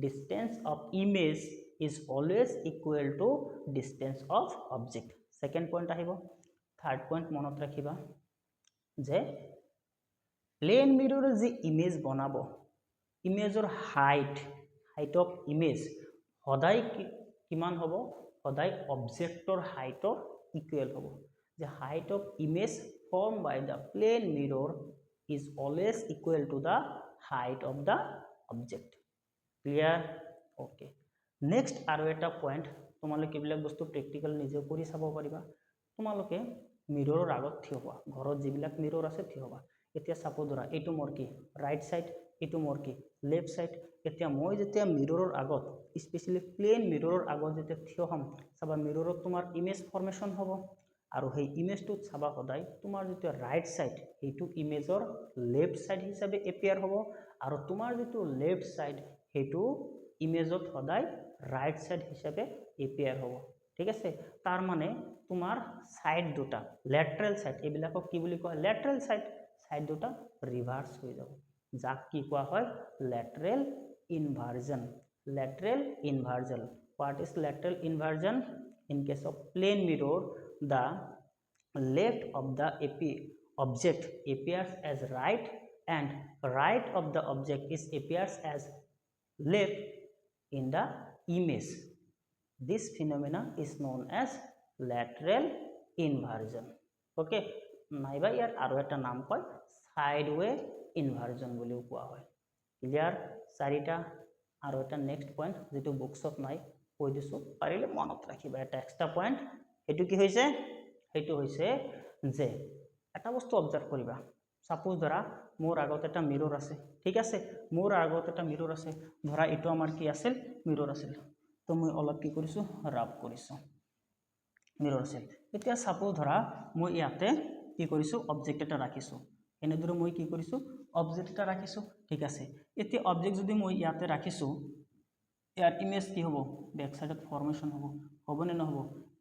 distance of image is always equal to distance of object second point আহিব থার্ড পয়েন্ট মনত রাখিবা যে প্লেন মিররের যে ইমেজ বনাব ইমেজৰ হাইট অফ ইমেজ সদায় কিমান হ'ব সদায় অবজেক্টৰ হাইটৰ ইকুৱেল হ'ব যে height of image form by the plane mirror is always equal to the height of the object clear okay next আৰু এটা পইণ্ট তোমালোকে এইবিলাক বস্তু প্ৰেক্টিকেল নিজে কৰি চাব পাৰিবা তোমালোকে মিৰৰৰ আগত থিয় হোৱা ঘৰত যিবিলাক মিৰৰ আছে থিয় হোৱা এতিয়া সাপোজ ধৰা এইটো মোৰ কি ৰাইট সাইড এইটো মোৰ কি লেফট সাইড এতিয়া মই যেতিয়া মিৰৰৰ আগত স্পেশালি প্লেন মিৰৰৰ আগত যেতিয়া থিয় হম চাবা মিৰৰত তোমাৰ ইমেজ ফৰমেশন হ'ব আৰু সেই ইমেজটো চাবা সদায় তোমাৰ যেতিয়া ৰাইট সাইড এইটো ইমেজৰ লেফট সাইড হিচাপে এপিয়াৰ হ'ব আৰু তোমাৰ যেটো লেফট সাইড সেইটো ইমেজত সদায় রাইট সাইড হিসাবে এপিয়ার হব ঠিক আছে তার মানে তোমার সাইড দুটা ল্যাটারাল সাইড এইবিলাকক কি বুলি কয় ল্যাটারাল সাইড দুটা রিভার্স হৈ যাব যাক কি কোৱা হয় lateral inversion what is lateral inversion in case of plane mirror the left of the object appears as right and right of the object is appears as left in the image. This phenomena is known as lateral inversion. Okay, নাইবা ইয়াৰ আৰু এটা নাম কয় sideway inversion বুলিও কোৱা হয় clear চাৰিটা আৰু এটা নেক্সট পইণ্ট যেটো বুকছত নাই কৈ দিছো পাৰিলে মনত ৰাখিবা এটা এক্সট্ৰা পইণ্ট এটো কি হৈছে সেইটো হৈছে যে এটা বস্তু অবজাৰ্ভ কৰিবা সাপোজ ধৰা মোৰ আগত এটা মিৰৰ আছে ঠিক আছে মোৰ আগত এটা মিৰৰ আছে ধৰা এটো আমাৰ কি আছিল মিৰৰ আছিল তো মই অলপ কি কৰিছো ৰাব কৰিছো মিৰৰ আছিল এতিয়া সাপোজ ধৰা মই ইয়াতে কি কৰিছো অবজেক্ট এটা ৰাখিছো এনেদৰে মই কি কৰিছো অবজেক্ট এটা ৰাখিছো ঠিক আছে এতিয়া অবজেক্ট যদি মই ইয়াতে ৰাখিছো ইয়াৰ ইমেজ কি হ'ব ব্যাক সাইডত ফৰমেশন হ'ব নে নহব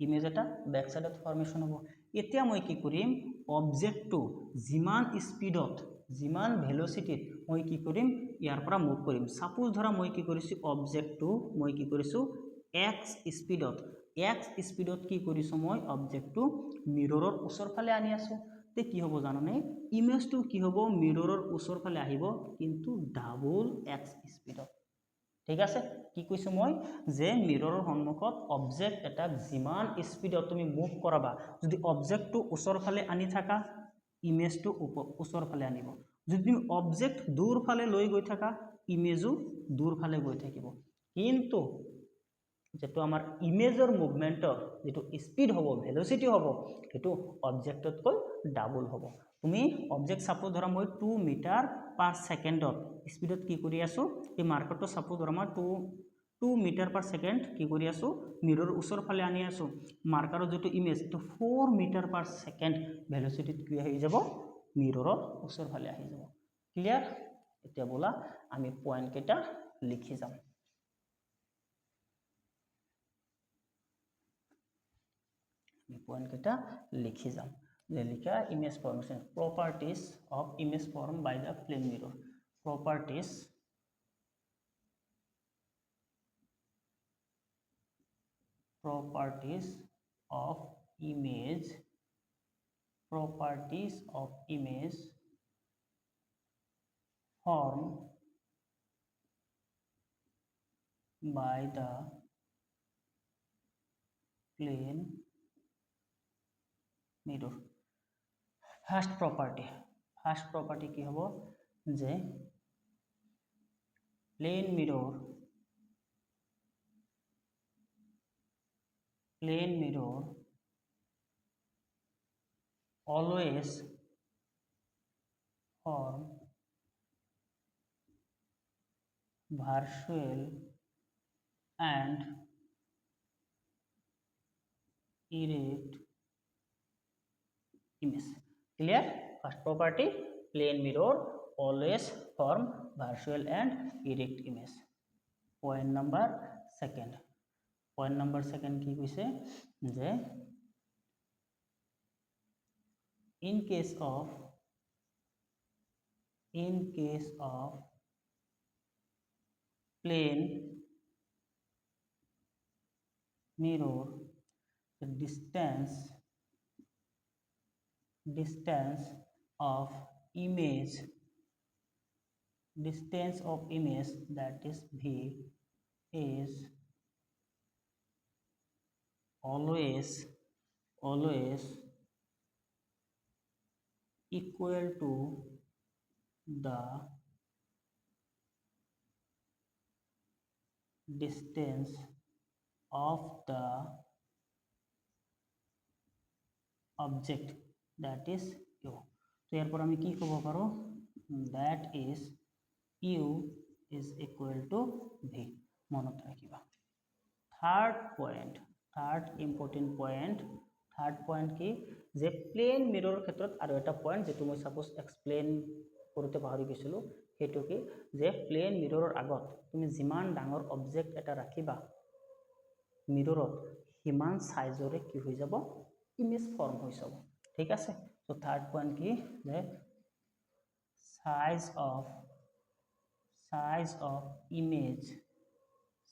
ইমেজ এটা ব্যাক সাইডত ফৰমেশন হ'ব এতিয়া মই কি কৰিম অবজেক্টটো যিমান স্পিডত যিমান ভেলোসিটিত মই কি কৰিম ইয়াৰ পৰা মুভ কৰিম সাপোজ ধৰা মই কি কৰিছো অবজেক্টটো মই কি কৰিছো x স্পিডত কি কৰিছো মই অবজেক্টটো মিৰৰৰ ওচৰ ফালে আনি আছো তে কি হ'ব জাননে ইমেজটো কি হ'ব মিৰৰৰ ওচৰ ফালে আহিব কিন্তু ডাবল x স্পিডত ঠিক আছে কি কৈছো মই যে মিৰৰৰ সন্মুখত অবজেক্ট এটা যিমান স্পিডত তুমি মুভ কৰাবা যদি অবজেক্টটো ওচৰ ফালে আনি থাকা ইমেজটো ওচৰ ফালে আনিব যদি তুমি অবজেক্ট দূৰ ফালে লৈ গৈ থাকা ইমেজও দূৰ ফালে গৈ থাকিব কিন্তু যেটো আমাৰ ইমেজৰ মুভমেন্টৰ যেটো স্পিড হ'ব ভেলোসিটি হ'ব হেতু অবজেক্টতকৈ ডাবল হ'ব তুমি অবজেক্ট সাপোজ ধৰা মই 2 মিটাৰ পাৰ সেকেন্ডত স্পিডত কি কৰি আছো এই মাৰ্কাৰটো সাপোজ ধৰা মই 2 মিটাৰ পাৰ সেকেন্ড কি কৰি আছো মিৰৰৰ ওচৰ ফালে আনি আছো মাৰ্কাৰৰ যেটো ইমেজ তো 4 মিটাৰ পাৰ সেকেন্ড ভেলোসিটিত কি হৈ যাব মিৰৰৰ ওচৰ ফালে আহি যাব ক্লিয়াৰ এতিয়া বলা আমি পয়েন্ট কেটা লিখি যাম পয়েন্ট কেটা লিখি যাম যে লিখা image formation properties of image formed by the plane mirror properties of image formed by the plane mirror first property কি হ'ব যে plane mirror always form virtual and erect image. Clear? First property, plane mirror always form virtual and erect image. Point number second. Point number second কি কৈছে যে in case of plane mirror, the distance of image that is V is always equal to the distance of the object that is u. তো এরপর আমি কি করব পারো that is u is equal to v মনত রাখিবা third important point কি যে plan মিৰৰৰ ক্ষেত্ৰত আৰু এটা পয়েন্ট যেটো মই সাপোজ এক্সপ্লেইন কৰোতে পাহৰি গৈছিলো হেতু কি যে প্লেন মিৰৰৰ আগত তুমি যিমান ডাঙৰ অবজেক্ট এটা ৰাখিবা মিৰৰত হিমান সাইজৰে কি হৈ যাব ইমেজ ফর্ম হৈ যাব ঠিক আছে তো থার্ড পয়েন্ট কি যে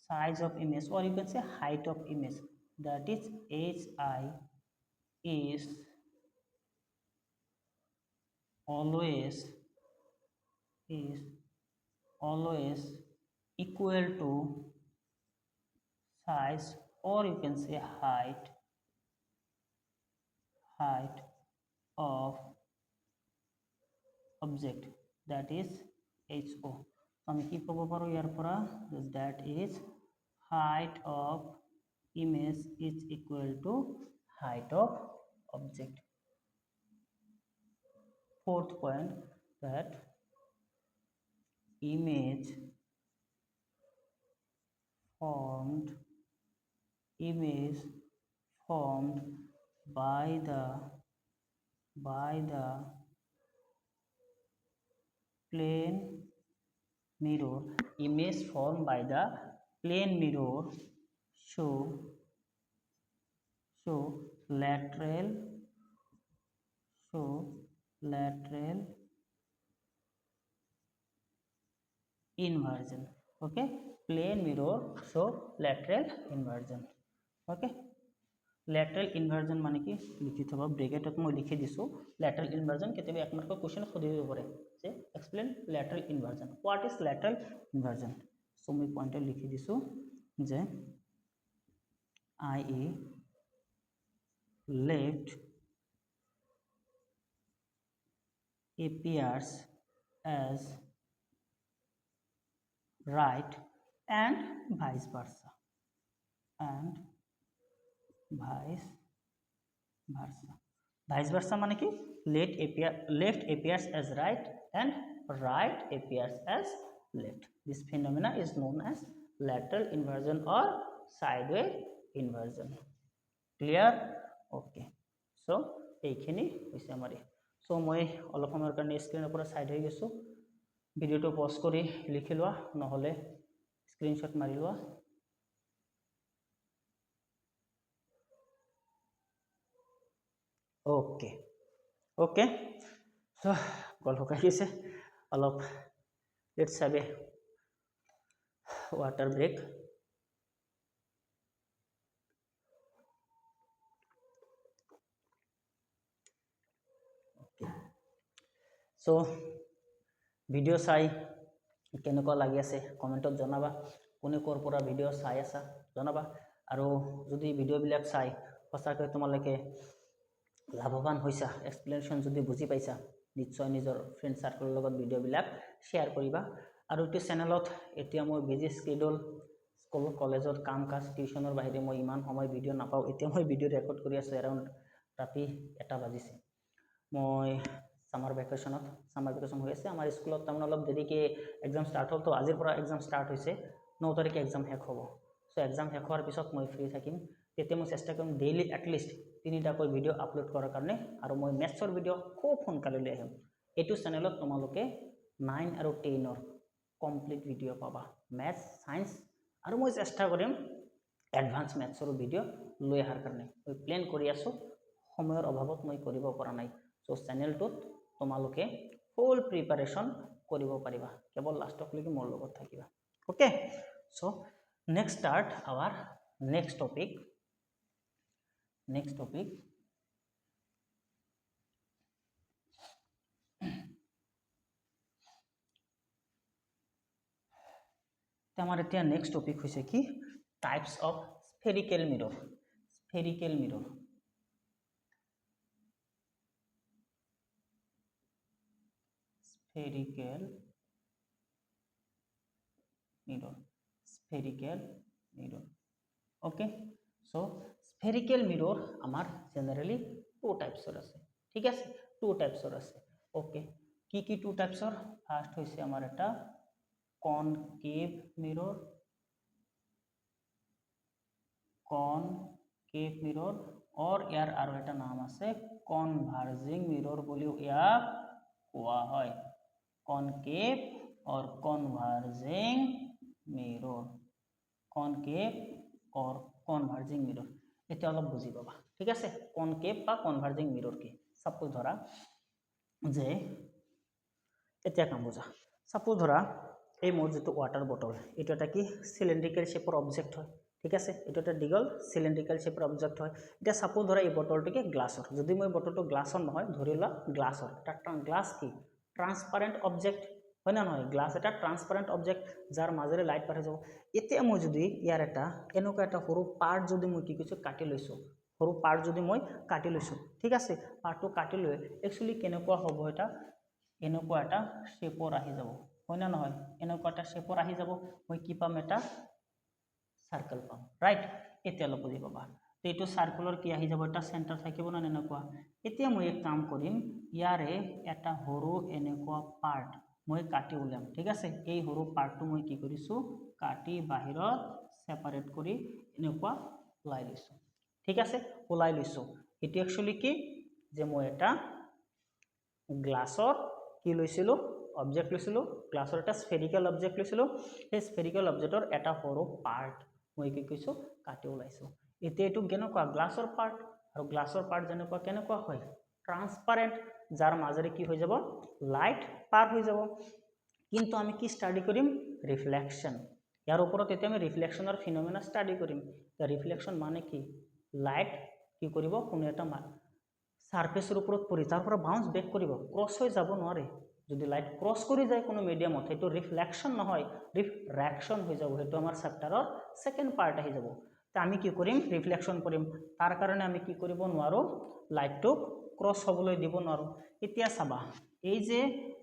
size of image or you can say height of image that is hi is always equal to size or you can say height of object that is ho আমি কি পাবো পারো ইয়ার পরা that is height of image is equal to height of object. Fourth point, that image formed by the plane mirror, image formed by the plane mirror show lateral inversion. Okay, plane mirror show lateral inversion. Okay, lateral inversion মানে কি লিখি থবা ব্রেকেটত মই লিখি দিছো lateral inversion কেতিয়াবা এক মাৰ্কৰ কোৱেশ্চন সুধি দিব পাৰে যে explain lateral inversion. What is lateral inversion? So মই পইণ্টত লিখি দিছো যে i.e. left appears as right and vice versa মানে কি left appears as right and right appears as left. This phenomena is known as lateral inversion or sideways inversion. Clear? Okay, so এইখিনি হৈছে আমাৰ সো মই অলপ সময়ৰ কাৰণে স্ক্ৰিনৰ পৰা সাইড হৈ গৈছো ভিডিওটো পজ কৰি লিখি লোৱা নহলে স্ক্ৰিনশ্বট মাৰি লোৱা okay so গল শুকাই গৈছে অলপ let's have a water break. So video চাই কেনেকুৱা লাগি আছে কমেন্টত জনাবা কোনে কৰ পৰা ভিডিও চাই আছা জনাবা আৰু যদি ভিডিও বিলাক চাই সঁচাকৈ তোমালোকে লাভৱান হৈছা এক্সপ্লেনেশন যদি বুজি পাইছা নিশ্চয় নিজৰ ফ্ৰেন্ড সাৰ্কেলৰ লগত ভিডিও বিলাক শেয়াৰ কৰিবা আৰু এই চেনেলত এতিয়া মই বিজি স্কেডুল স্কুল কলেজত কাম কাজ টিউচনৰ বাহিৰে মই ইমান সময় ভিডিও নাপাও এতিয়া মই ভিডিও ৰেকৰ্ড কৰি আছো এৰাউণ্ড ৰাতি 1 বাজিছে মই সামাৰ ভেকেশন হৈ আছে আমাৰ স্কুলত তাৰমানে অলপ দেৰিকে এক্সাম ষ্টাৰ্ট হ'ল তো আজিৰ পৰা এক্সাম ষ্টাৰ্ট হৈছে 9 তাৰিখে এক্সাম শেষ হ'ব সো এক্সাম শেষ হোৱাৰ পিছত মই ফ্ৰী থাকিম তেতিয়া মই চেষ্টা কৰিম ডেইলি এটলিষ্ট 3টাকৈ ভিডিঅ' আপলোড কৰাৰ কাৰণে আৰু মই মেথছৰ ভিডিঅ' খুব সোনকালে লৈ আহিম এইটো চেনেলত তোমালোকে 9 আৰু 10ৰ কমপ্লিট ভিডিঅ' পাবা মেথছ সায়েন্স আৰু মই চেষ্টা কৰিম এডভান্স মেথছৰ ভিডিঅ' লৈ অহাৰ কাৰণে মই প্লেন কৰি আছো সময়ৰ অভাৱত মই কৰিব পৰা নাই সো চেনেলটোত তোমালোকে ফুল প্ৰিপাৰেচন কৰিব পাৰিবা কেৱল লাষ্টলৈকে মোৰ লগত থাকিবা okay so next start our next topic हमारे त्या नेक्स्ट टॉपिक होइसे कि types of spherical mirror okay so spherical mirror amar generally two types or ase ठीक है two types or ase okay key two types or first होइसे amar eta concave mirror और यार आरो এটা नाम আছে converging mirror বলিও ইয়াক কোৱা হয় concave और converging mirror এটা অলপ বুজি পাবা ঠিক আছে concave বা converging mirror কি সাপোজ ধৰা যে এটা কাম বুঝা সাপোজ ধৰা এই মোৰ যেটো ওয়াটাৰ বটল এটা এটা কি সিলিন্ড্ৰিক্যাল শেপৰ অবজেক্ট হয় ঠিক আছে এটা এটা দীঘল সিলিন্ড্ৰিক্যাল শেপৰ অবজেক্ট হয় এটা সাপোজ ধৰা এই বটলটিকে গ্লাসৰ যদি মই বটলটো গ্লাসৰ নহয় ধৰিলা গ্লাসৰ এটা গ্লাস কি ট্ৰান্সপাৰেন্ট অবজেক্ট হয় না নহয় গ্লাস এটা ট্ৰান্সপাৰেন্ট অবজেক্ট যাৰ মাজেৰে লাইট পাই যাব এতিয়া মই যদি ইয়াৰ এটা এনেকুৱা এটা সৰু পাৰ্ট যদি মই কি কৈছো কাটি লৈছো সৰু পাৰ্ট যদি মই কাটি লৈছো ঠিক আছে পাৰ্টটো কাটি লৈ একচুয়ালি কেনেকুৱা হ'ব এটা এনেকুৱা এটা শেপৰ আহি যাব হয় না নহয় এনেকুৱা এটা শেপৰ আহি যাব মই কি পাম এটা সাৰ্কেল পাম ৰাইট এতিয়া অলপ বুজি পাবা তো এইটো সাৰ্কেলৰ কি আহি যাব এটা সেন্টাৰ থাকিব না এনেকুৱা এতিয়া মই এক কাম কৰিম ইয়াৰে এটা সৰু এনেকুৱা পাৰ্ট মই কাটি উলাম ঠিক আছে এই সৰু পাৰ্টটো মই কি কৰিছো কাটি বাহিৰত সেপাৰেট কৰি এনেকুৱা ওলাই লৈছো ঠিক আছে ওলাই লৈছো এটি একচুয়ালি কি যে মই এটা গ্লাসৰ কি লৈছিলো অবজেক্ট লৈছিলো গ্লাসৰ এটা স্ফেৰিকেল অবজেক্ট লৈছিলো এই স্ফেৰিকেল অবজেক্টৰ এটা সৰু পাৰ্ট মই কি কৈছো কাটি ওলাইছো এতিয়া এটো কেনেকুৱা গ্লাসৰ পাৰ্ট আৰু গ্লাসৰ পাৰ্ট যেনেকুৱা কেনেকুৱা হয় ট্ৰান্সপাৰেন্ট যাৰ মাজেৰে কি হৈ যাব লাইট পাৰ হৈ যাব কিন্তু আমি কি স্টাডি কৰিম ৰিফ্লেকশন ইয়াৰ ওপৰত এতিয়া আমি ৰিফ্লেকশনৰ ফিনোমেনা স্টাডি কৰিম ৰিফ্লেকশন মানে কি লাইট কি কৰিব কোনো এটা সাৰফেসৰ ওপৰত পৰি তাৰ পৰা বাউন্স বেক কৰিব ক্ৰস হৈ যাব নোৱাৰে যদি লাইট ক্ৰস কৰি যায় কোনো মিডিয়ামত হেতু ৰিফ্লেকশন নহয় ৰিফ্ৰ্যাকশন হৈ যাব হেতু আমাৰ চেপ্টাৰৰ সেকেন্ড পাৰ্ট আহি যাব তা আমি কি কৰিম ৰিফ্লেকশন কৰিম তাৰ কাৰণে আমি কি কৰিব নোৱাৰো লাইটটো ক্ৰস হ'বলৈ দিব নোৱাৰো এতিয়া চাবা এই যে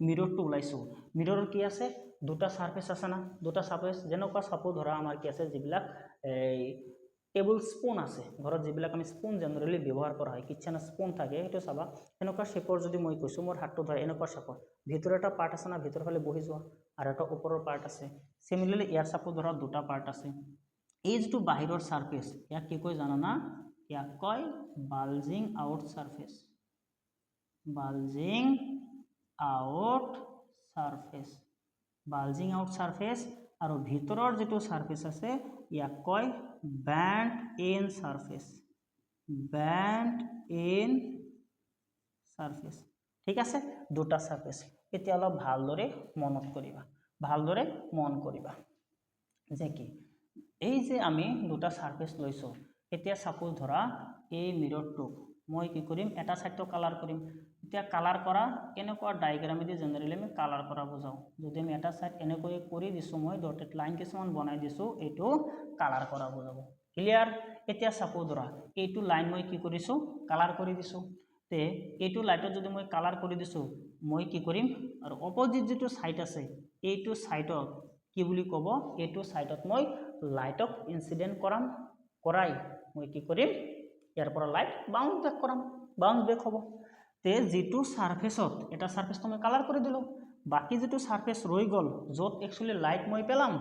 মিৰৰটো ওলাইছো মিৰৰৰ কি আছে দুটা সাৰফেস আছে না দুটা সাৰফেস যেনেকুৱা সাপোজ ধৰা আমাৰ কি আছে যিবিলাক এই টেবল স্পুন আছে ঘৰত যিবিলাক আমি স্পুন জেনাৰেলি ব্যৱহাৰ কৰা হয় কিচেন স্পুন থাকে এটো চাবা এনেকুৱা শেপৰ যদি মই কৈছো মোৰ হাতটো ধৰা এনেকুৱা শেপৰ ভিতৰৰ এটা পাৰ্ট আছে না ভিতৰ ফালে বহি যোৱা আৰু এটা ওপৰৰ পাৰ্ট আছে সিমিলাৰলি ইয়াৰ সাপোজ ধৰা দুটা পাৰ্ট আছে এই যেটো বাহিৰৰ সারফেস ইয়াক কি কয় জানা না ইয়াক কয় bulging out surface bulging out surface আৰু ভিতৰৰ যেটো সাৰফেস আছে ইয়াক কয় ব্যান্ড ইন সাৰফেস ঠিক আছে দুটা সাৰফেস এতিয়া অলপ ভালদৰে মন কৰিবা যে কি এই যে আমি দুটা সাৰফেস লৈছো এতিয়া সাপোজ ধৰা এই মিৰৰটো মই কি কৰিম এটা সাইডটো কালাৰ কৰিম এতিয়া কালাৰ কৰা কেনেকুৱা ডায়াগ্ৰামে দি জেনাৰেলি আমি কালাৰ কৰা বুজাও যদি আমি এটা সাইড এনেকৈ কৰি দিছো মই ডটেড লাইন কিছুমান বনাই দিছো এটো কালাৰ কৰা বুজাব ক্লিয়াৰ এতিয়া সাপোজ ধৰা এইটো লাইন মই কি কৰিছো কালাৰ কৰি দিছো তে এইটো লাইটত যদি মই কালাৰ কৰি দিছো মই কি কৰিম আৰু অপোজিট যেটো সাইড আছে এইটো সাইডত কি বুলি কব এইটো সাইডত মই লাইটক ইনসিডেন্ট কৰাই মই কি কৰিম ইয়াৰ পৰা লাইট বাউন্স বেক কৰাম বাউন্স বেক হ'ব তে যেটো সারফেসত এটা সারফেসটো মই কালার করে দিলো বাকি যেটো সারফেস রই গল যত একচুয়ালি লাইট মই পেলাম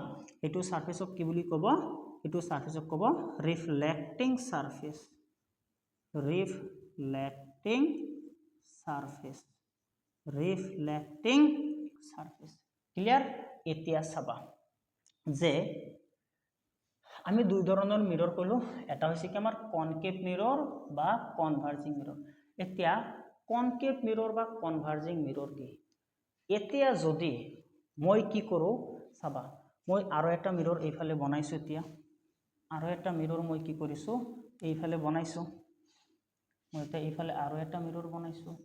এটো সারফেসক কি বুলি কব এটো সারফেসক কব reflecting surface reflecting surface reflecting surface clear এতিয়া চাবা যে আমি দুই ধৰণৰ মিৰৰ কলো এটা হৈছে কি আমাৰ কনকেভ মিৰৰ বা কনভাৰ্জিং মিৰৰ এতিয়া কনকেভ মিৰৰ বা কনভাৰ্জিং মিৰৰ কি এতিয়া যদি মই কি কৰো চাবা মই আৰু এটা মিৰৰ এইফালে বনাইছো এতিয়া আৰু এটা মিৰৰ মই কি কৰিছো এইফালে বনাইছো মই এটা এইফালে আৰু এটা মিৰৰ বনাইছো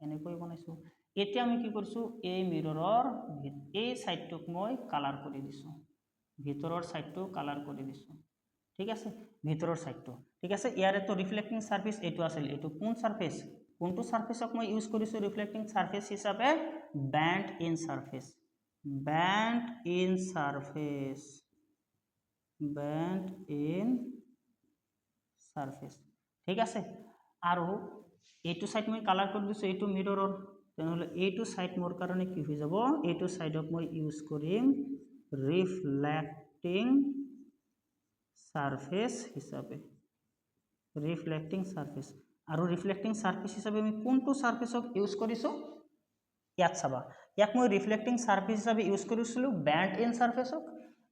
এনেকৈ বনাইছো এতিয়া আমি কি কৰিছো এই মিৰৰৰ এই সাইডটোক মই কালাৰ কৰি দিছো ভিতৰৰ সাইডটো কালাৰ কৰি দিছো ঠিক আছে ভিতৰৰ সাইডটো ঠিক আছে ইয়াৰে তো ৰিফ্লেক্টিং সাৰফেস এটো আছিল এটো কোন সাৰফেস কোনটো সাৰফেসক মই ইউজ কৰিছো ৰিফ্লেক্টিং সাৰফেস হিচাপে ব্যান্ড ইন সাৰফেস ঠিক আছে আৰু এইটো সাইড মই কালাৰ কৰি দিছো এইটো মিৰৰৰ তেনেহলে এইটো সাইড মোৰ কাৰণে কি হৈ যাব এইটো সাইডক মই ইউজ কৰিম ৰিফ্লেক্টিং সাৰফেস হিসাবে ৰিফ্লেক্টিং সাৰফেস আৰু ৰিফ্লেক্টিং সাৰফেস হিসাবে আমি কোনটো সাৰফেসক ইউজ কৰিছো ইয়াত চাবা ইয়াক মই ৰিফ্লেক্টিং সাৰফেস হিসাবে ইউজ কৰিছিলো ব্যান্ড ইন সাৰফেসক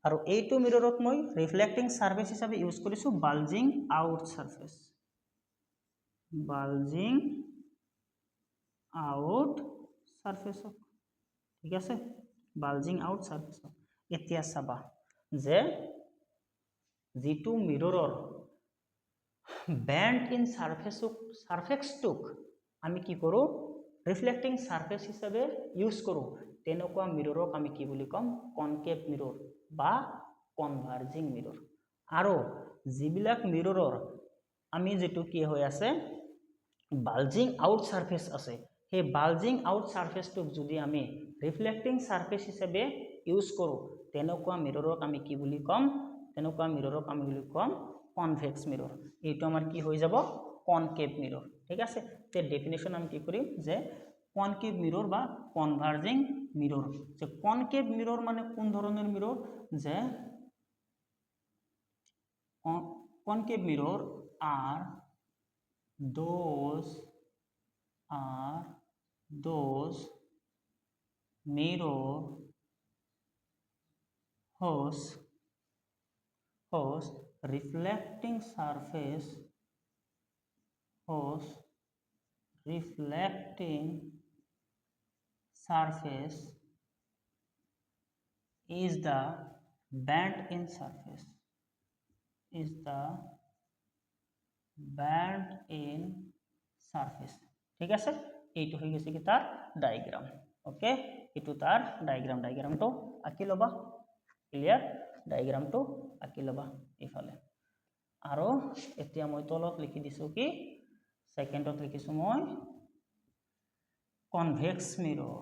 আৰু এইটো মিৰৰত মই ৰিফ্লেক্টিং সাৰফেস হিসাবে ইউজ কৰিছো বালজিং আউট সাৰফেস ঠিক আছে বালজিং আউট সাৰফেস এতিয়া চাবা যে যেটো মিৰৰৰ ব্যান্ড ইন সাৰফেসটুক আমি কি কৰো ৰিফ্লেক্টিং সাৰফেস হিসাবে ইউজ কৰো তেনেকুৱা মিৰৰক আমি কি বুলি কম কনকেভ মিৰৰ বা কনভাৰ্জিং মিৰৰ আৰু যিবিলাক মিৰৰৰ আমি যেটো কি হৈ আছে বালজিং আউট সারফেস আছে সেই বালজিং আউট সারফেসটুক যদি আমি রিফ্লেক্টিং সারফেস হিসাবে ইউজ কৰো তেনেকুৱা মিৰৰক আমি কি বুলি কম তেনেকুৱা মিৰৰক আমি বুলি কম কনভেক্স মিৰৰ এইটো আমাৰ কি হৈ যাব কনকেভ মিৰৰ ঠিক আছে তে ডেফিনেশন আমি কি কৰিম যে কনকেভ মিৰৰ বা কনভাৰ্জিং মিৰৰ যে কনকেভ মিৰৰ মানে কোন ধৰণৰ মিৰৰ যে concave মিৰৰ are those mirror whose reflecting surface is the band in surface ঠিক আছে এইটো হৈ গৈছে কি তাৰ ডায়াগ্ৰাম ওকে এটো তাৰ ডায়াগ্ৰামটো আঁকি লবা ক্লিয়াৰ ডায়াগ্ৰামটো আঁকি লবা ইফালে আৰু এতিয়া মই তলত লিখি দিছো কি সেকেন্ডত লিখিছো মই কনভেক্স মিৰৰ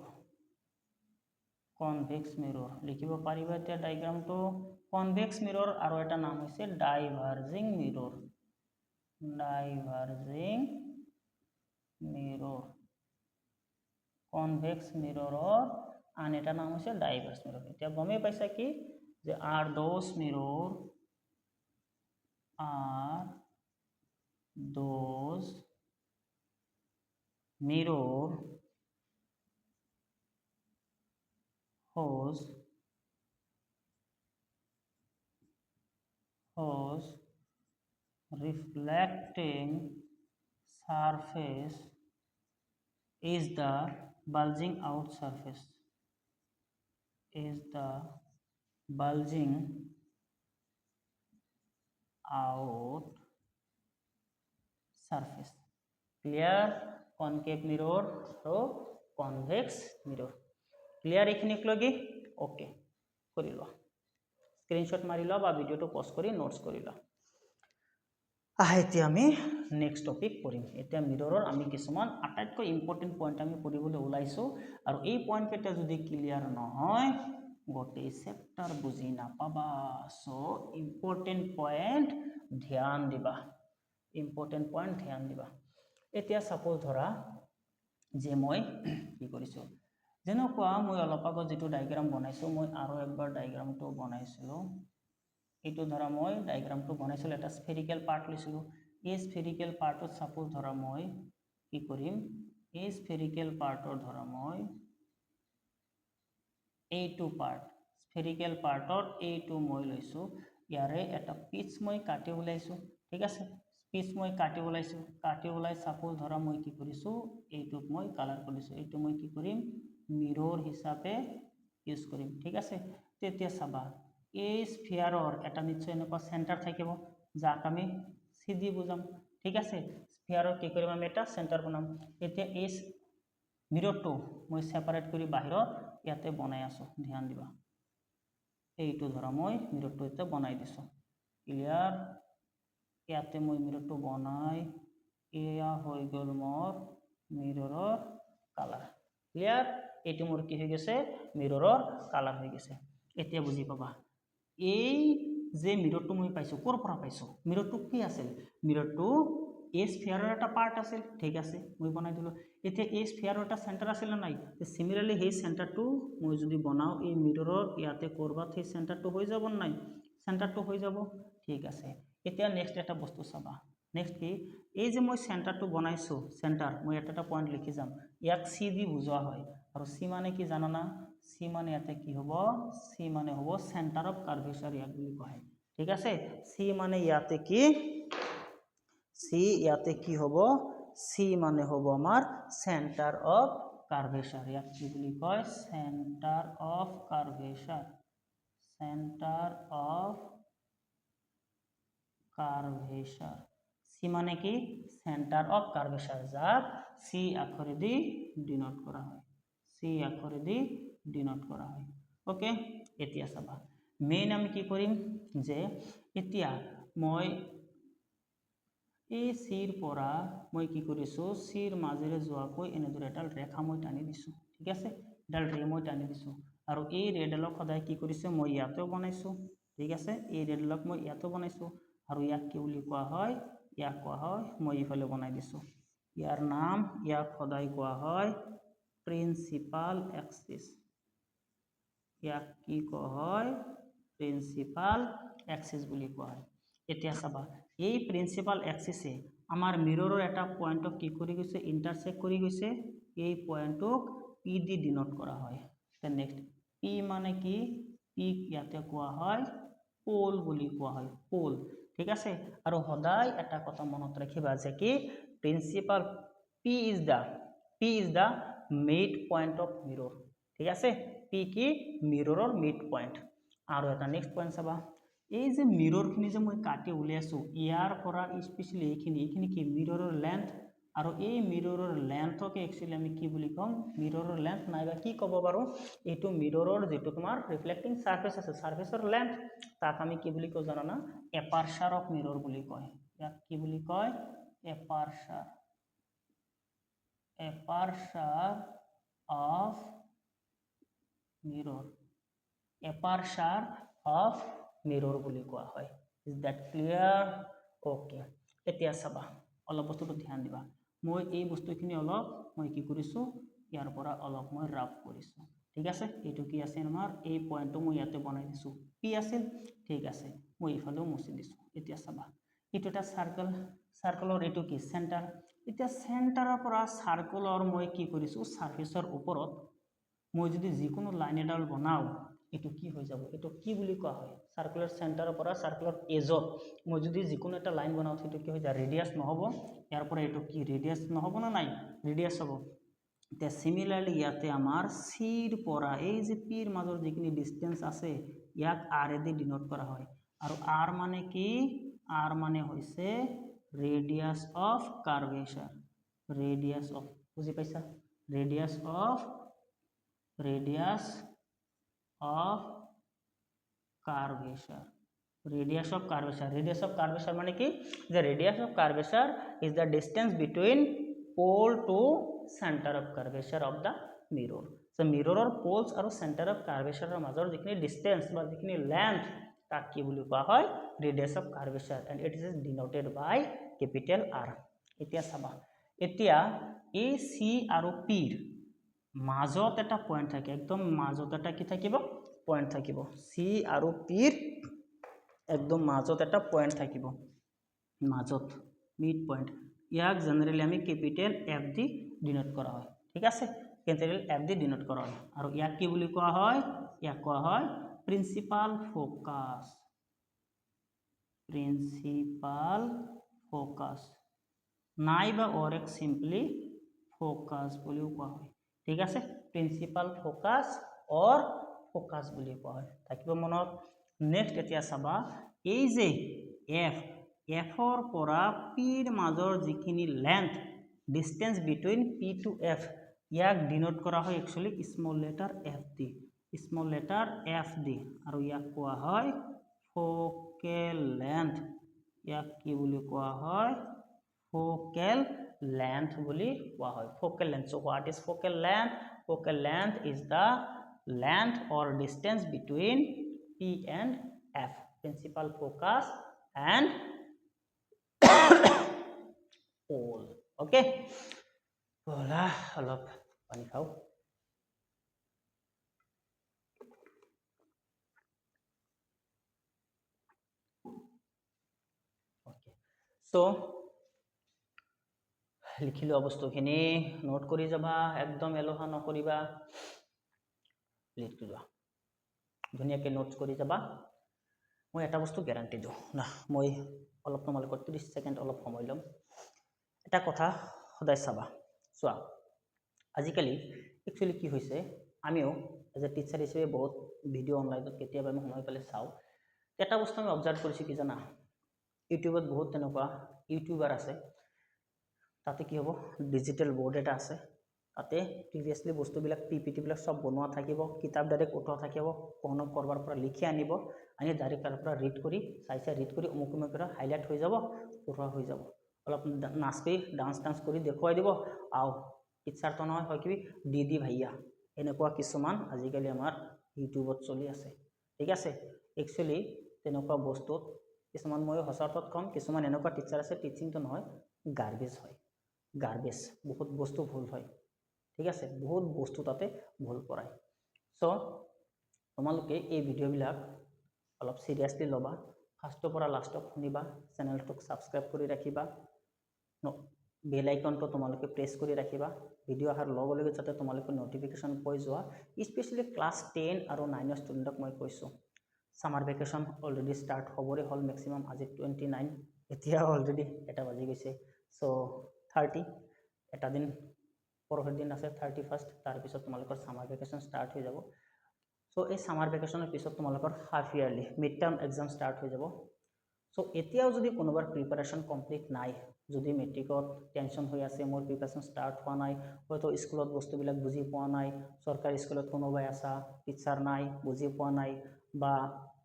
লিখিব পাৰিবা এতিয়া ডায়াগ্ৰামটো কনভেক্স মিৰৰ আৰু এটা নাম হৈছে ডাইভাৰ্জিং মিৰৰ কনভেক্স মিৰৰৰ আন এটা নাম হৈছে ডাইভাৰ্জ মিৰৰ এতিয়া গমে পাইছা কি যে are those mirror whose reflecting surface is the bulging out surface clear concave mirror আৰু convex mirror clear এইখিনিক লগি ওকে কৰি লোৱা স্ক্ৰিনশ্বট মাৰি লোৱা বা ভিডিওটো পজ কৰি নোটস কৰি লোৱা এতিয়া আমি নেক্সট টপিক পঢ়িম এতিয়া মিৰৰৰ আমি কিছুমান আটাইতকৈ ইম্পৰ্টেন্ট পইণ্ট আমি পঢ়িবলৈ ওলাইছো আৰু এই পইণ্ট কেইটা যদি ক্লিয়াৰ নহয় গোটেই চেপ্টাৰ বুজি নাপাবা সো ইম্পৰ্টেন্ট পইণ্ট ধ্যান দিবা এতিয়া সাপোজ ধৰা যে মই কি কৰিছো যেনেকুৱা মই অলপ আগত যেটো ডায়াগ্ৰাম বনাইছো মই আৰু একবাৰ ডায়াগ্ৰামটো বনাইছিলো এইটো ধৰা মই ডায়াগ্ৰামটো বনাইছিলো এটা স্ফেৰিকেল পাৰ্ট লৈছিলো এই স্ফেৰিকেল পাৰ্টত সাপোজ ধৰা মই কি কৰিম এই স্ফেৰিকেল পাৰ্টৰ ধৰা মই এইটো পাৰ্ট স্ফেৰিকেল পাৰ্টৰ এইটো মই লৈছো ইয়াৰে এটা পিচ মই কাটি ওলাইছো ঠিক আছে পিচ মই কাটি ওলাই সাপোজ ধৰা মই কি কৰিছো এইটোক মই কালাৰ কৰিছো এইটো মই কি কৰিম মিৰৰ হিচাপে ইউজ কৰিম ঠিক আছে তেতিয়া চাবা এই স্ফিয়াৰৰ এটা নিশ্চয় এনেকুৱা সেন্টাৰ থাকিব যাক আমি সিডি বুজাম ঠিক আছে স্ফিয়াৰৰ কি কৰিম আমি এটা সেন্টাৰ বনাম এতিয়া এই মিৰৰটো মই সেপাৰেট কৰি বাহিৰত ইয়াতে বনাই আছো ধ্যান দিবা এইটো ধৰা মই মিৰৰটো এটা বনাই দিছো ক্লিয়াৰ ইয়াতে মই মিৰৰটো বনাই এয়া হৈ গল মোৰ মিৰৰৰ কালাৰ ক্লিয়াৰ এটো মোৰ কি হৈ গৈছে মিৰৰৰ কালাৰ হৈ গৈছে এতিয়া বুজি পাবা এই যে মিৰৰটো মই পাইছো কৰ পৰা পাইছো মিৰৰটো কি আছিল মিৰৰটো এই স্ফিয়াৰৰ এটা পাৰ্ট আছিল ঠিক আছে মই বনাই দিলো এতিয়া এই স্ফিয়াৰৰ এটা সেন্টাৰ আছিল না নাই সিমিলাৰলি এই সেন্টাৰটো মই যদি বনাও এই মিৰৰৰ ইয়াতে কৰবাত এই সেন্টাৰটো হৈ যাব নাই সেন্টাৰটো হৈ যাব ঠিক আছে এতিয়া নেক্সট এটা বস্তু চাবা নেক্সট কি এই যে মই সেন্টাৰটো বনাইছো সেন্টাৰ মই এটা পয়েন্ট লিখি যাম ইয়াক সি দি বুজোৱা হয় আৰু সি মানে কি জানা না সি মানে ইয়াতে কি হ'ব সি মানে হ'ব সেন্টাৰ অফ কার্ভেচার ইয়াক বুলি কয় ঠিক আছে সি মানে ইয়াতে কি সি ইয়াতে কি হ'ব সি মানে হ'ব আমাৰ সেন্টার অফ কার্ভেচার ইয়াক কি বুলি কয় centre of curvature centre of curvature C মানে কি সেন্টার অফ কার্ভেচার যাক সি আখরে দি ডিনোট করা হয় সি আখরে দি ডিনোট করা হয় ওকে এতিয়া চাবা মেইন আমি কি কৰিম যে এতিয়া মই এই সিৰ পৰা মই কি কৰিছো সিৰ মাজেৰে যোৱাকৈ এনেদৰে এটা ৰেখা মই টানি দিছো ঠিক আছে এডাল ৰে মই টানি দিছো আৰু এই ৰেডালক সদায় কি কৰিছে মই ইয়াতেও বনাইছো ঠিক আছে এই ৰেডালক মই ইয়াতেও বনাইছো আৰু ইয়াক কি বুলি কোৱা হয় ইয়াক কোৱা হয় মই ইফালে বনাই দিছো ইয়াৰ নাম ইয়াক সদায় কোৱা হয় প্ৰিন্সিপাল এক্সিস ইয়াক কি কোৱা হয় প্ৰিন্সিপাল এক্সিস বুলি কোৱা হয় এতিয়া চাবা এই প্ৰিন্সিপাল এক্সিসে আমাৰ মিৰৰৰ এটা পয়েন্টক কি কৰি গৈছে ইন্টাৰসেক্ট কৰি গৈছে এই পয়েন্টক পি দি ডিনোট কৰা হয় তে নেক্সট পি মানে কি পি ইয়াতে কোৱা হয় পোল বুলি কোৱা হয় পোল ঠিক আছে আৰু সদায় এটা কথা মনত ৰাখিবা যে কি principal P is the mid point of মিৰৰ ঠিক আছে পি কি মিৰৰৰ মিড পয়েন্ট আৰু এটা নেক্সট পয়েন্ট চাবা এই যে মিৰৰখিনি যে মই কাটি উলিয়াইছো ইয়াৰ পৰা স্পেশালি এইখিনি কি মিৰৰৰ লেন্থ আৰু এই মিৰৰৰ লেন্থকে একচুয়ালি আমি কি বুলি কম মিৰৰৰ লেন্থ নাইবা কি ক'ব পাৰো এইটো মিৰৰৰ যেটো তোমাৰ ৰিফ্লেক্টিং সাৰফেস আছে সাৰফেসৰ লেন্থ তাক আমি কি বুলি কওঁ জানা না এপাৰ্চাৰ অফ মিৰৰ বুলি কয় ইয়াক কি বুলি কয় এপাৰ্চাৰ অফ মিৰৰ এপাৰ্চাৰ অফ মিৰৰ বুলি কোৱা হয় ইজ দ্যাট ক্লিয়াৰ ওকে এতিয়া চাবা অলপ বস্তুটো ধ্যান দিবা মই এই বস্তুখিনি অলপ মই কি কৰিছো ইয়াৰ পৰা অলপ মই ৰাফ কৰিছো ঠিক আছে এইটো কি আছে আমাৰ এই পয়েন্টটো মই ইয়াতে বনাই দিছো পি আছিল ঠিক আছে মই ইফালেও মুছি দিছো এতিয়া চাবা এইটো এটা সাৰ্কেলৰ এইটো কি সেন্টাৰ এতিয়া সেন্টাৰৰ পৰা সাৰ্কেলৰ মই কি কৰিছো সাৰফেসৰ ওপৰত মই যদি যিকোনো লাইন এডাল বনাও এটো কি হৈ যাব এটো কি বুলি কোৱা হয় সাৰ্কুলাৰ সেন্টাৰৰ পৰা সার্কুলার এজত মই যদি যিকোনো এটা লাইন বনাও সেইটো কি হৈ যায় ৰেডিয়াস নহব ইয়াৰ পৰা এটো কি ৰেডিয়াস নহব না নাই ৰেডিয়াস হ'ব তে সিমিলাৰলি ইয়াতে আমাৰ সিৰ পৰা এই যে পিৰ মাজৰ যিখিনি ডিসটেন্স আছে ইয়াক আৰ এ দি ডিনোট কৰা হয় আৰু আৰ মানে কি আৰ মানে হৈছে ৰেডিয়াস অফ কাৰ্ভেচাৰ ৰেডিয়াস অফ বুজি পাইছা ৰেডিয়াস of curvature radius of curvature মানে কি the radius of curvature is the distance between pole to center of curvature of the mirror so mirror or poles আৰু center of curvature ৰ মাজৰ যিখিনি distance বা যিখিনি length তাক কি বুলি কোৱা হয় radius of curvature and it is denoted by capital R এতিয়া চাবা এতিয়া এই চি আৰু পিৰ মাজত এটা পয়েন্ট থাকে, একদম মাজত এটা কি থাকিব পয়েন্ট থাকিব, চি আৰু পিৰ একদম মাজত এটা পয়েন্ট থাকিব, মাজত মিড পয়েন্ট, ইয়াক জেনাৰেলি আমি কেপিটেল এফ দি ডিনোট কৰা হয়। ঠিক আছে, কেপিটেল এফ দি ডিনোট কৰা হয়। আৰু ইয়াক কি বুলি কোৱা হয়, ইয়াক কোৱা হয় প্ৰিন্সিপাল ফোকাস, প্ৰিন্সিপাল ফোকাস নাইবা और एक सिंपली ফোকাস বুলিও কোৱা হয়। ঠিক আছে, প্ৰিন্সিপাল ফোকাস और ফোকাস বুলি কোৱা হয়, থাকিব মনত। নেক্সট এতিয়া চাবা, এই যে এফ, এফৰ পৰা পিৰ মাজৰ যিখিনি length, distance between P to F, ইয়াক ডিনোট কৰা হয় একচুয়ালি স্মল লেটাৰ এফ দি, স্মল লেটাৰ এফ দি, আৰু ইয়াক কোৱা হয় ফোকেল লেন্থ, ইয়াক কি বুলি কোৱা হয় focal length বুলি কোৱা হয়, focal length. So what is focal length? Focal length is the length or distance between P and F, principal focus and pole. Okay, bola অলপ পানী খাও। Okay, so লিখি লোৱা বস্তুখিনি নোট কৰি যাবা, একদম এলোহা নকৰিবা, লিখি লোৱা ধুনীয়াকৈ নোটছ কৰি যাবা। মই এটা বস্তু গ্যাৰান্টি দিওঁ না, মই অলপ তোমালোকৰ 30 সেকেন্ড অলপ সময় ল'ম। এটা কথা সদায় চাবা, চোৱা আজিকালি একচুৱেলি কি হৈছে, আমিও এজ এ টিচাৰ হিচাপে বহুত ভিডিঅ' অনলাইনত কেতিয়াবা আমি সময় পালে চাওঁ। এটা বস্তু আমি অবজাৰ্ভ কৰিছোঁ কি জানা, ইউটিউবত বহুত তেনেকুৱা ইউটিউবাৰ আছে, তাতে কি হ'ব ডিজিটেল বোৰ্ড এটা আছে, তাতে প্ৰিভিয়াছলি বস্তুবিলাক পিপিটিবিলাক সব বনোৱা থাকিব, কিতাপ ডাইৰেক্ট উঠোৱা থাকিব, কোনো কৰবাৰ পৰা লিখি আনিব, আনি ডাইৰেক্ট তাৰ পৰা ৰিড কৰি চাই ৰিড কৰি অমুক অমুক পৰা হাইলাইট হৈ যাব, পঢ়োৱা হৈ যাব, অলপ নাচি ডান্স কৰি দেখুৱাই দিব, আও টিচাৰ তো নহয় হয় কি দিদি ভাইয়া, এনেকুৱা কিছুমান আজিকালি আমাৰ ইউটিউবত চলি আছে। ঠিক আছে, একচুৱেলি তেনেকুৱা বস্তুত কিছুমান মই সচৰাচৰ কম, কিছুমান এনেকুৱা টিচাৰ আছে টিচিংটো নহয় গাৰ্বেজ হয়, গাৰ্বেজ, বহুত বস্তু ভুল হয়। ঠিক আছে, বহুত বস্তু তাতে ভুল কৰায়। সো তোমালোকে এই ভিডিঅ'বিলাক অলপ সিৰিয়াসলি ল'বা, ফাৰ্ষ্টৰ পৰা লাষ্টক শুনিবা, চেনেলটোক সাবস্ক্ৰাইব কৰি ৰাখিবা, বেল আইকনটো তোমালোকে প্ৰেছ কৰি ৰাখিবা, ভিডিঅ' অহাৰ লগে লগে যাতে তোমালোকে নটিফিকেশ্যন পাই যোৱা। স্পেচিয়েলি ক্লাছ 10 আৰু 9 ষ্টুডেণ্টক মই কৈছোঁ, সামাৰ ভেকেশ্যন অলৰেডি ষ্টাৰ্ট হ'বৰে হ'ল, মেক্সিমাম আজি 29, এতিয়া অলৰেডি এটা বাজি গৈছে। সো 30 এটা দিন, পৰহিৰ দিন আছে 31st, তাৰপিছত তোমালোকৰ সামাৰ ভেকেশ্যন ষ্টাৰ্ট হৈ যাব। সো এই সামাৰ ভেকেশ্যনৰ পিছত তোমালোকৰ half yearly mid term exam start হৈ যাব। সো এতিয়াও যদি কোনোবাৰ প্ৰিপাৰেশ্যন কমপ্লিট নাই, যদি মেট্ৰিকত টেনশ্যন হৈ আছে, মোৰ প্ৰিপাৰেশ্যন ষ্টাৰ্ট হোৱা নাই, হয়তো স্কুলত বস্তুবিলাক বুজি পোৱা নাই, চৰকাৰী স্কুলত কোনোবাই আছা টিচাৰ নাই বুজি পোৱা নাই, বা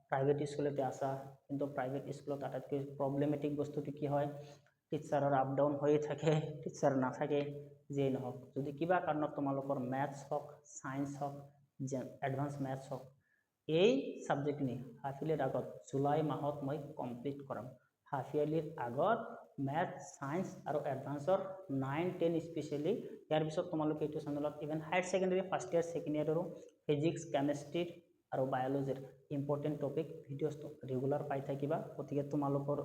প্ৰাইভেট স্কুলতে আছা, কিন্তু প্ৰাইভেট স্কুলত আটাইতকৈ প্ৰব্লেমেটিক বস্তুটো কি হয়, টিচাৰৰ আপ ডাউন হৈয়ে থাকে, টিচাৰ নাথাকে, যিয়েই নহওক, যদি কিবা কাৰণত তোমালোকৰ মেথছ হওক, ছায়েন্স হওক, এডভান্স মেথছ হওক, এই সাবজেক্টখিনি হাফ ইয়াৰলিৰ আগত জুলাই মাহত মই কমপ্লিট কৰাম। হাফ ইয়াৰলিৰ আগত মেথছ, ছায়েন্স আৰু এডভান্সৰ 9, 10 স্পেচিয়েলি, ইয়াৰ পিছত তোমালোকে এইটো চেনেলত even higher secondary first year second ইয়াৰৰো ফিজিক্স, কেমেষ্ট্ৰিৰ আৰু বায়'লজিৰ ইম্পৰ্টেণ্ট টপিক ভিডিঅ'টো ৰেগুলাৰ পাই থাকিবা। গতিকে তোমালোকৰ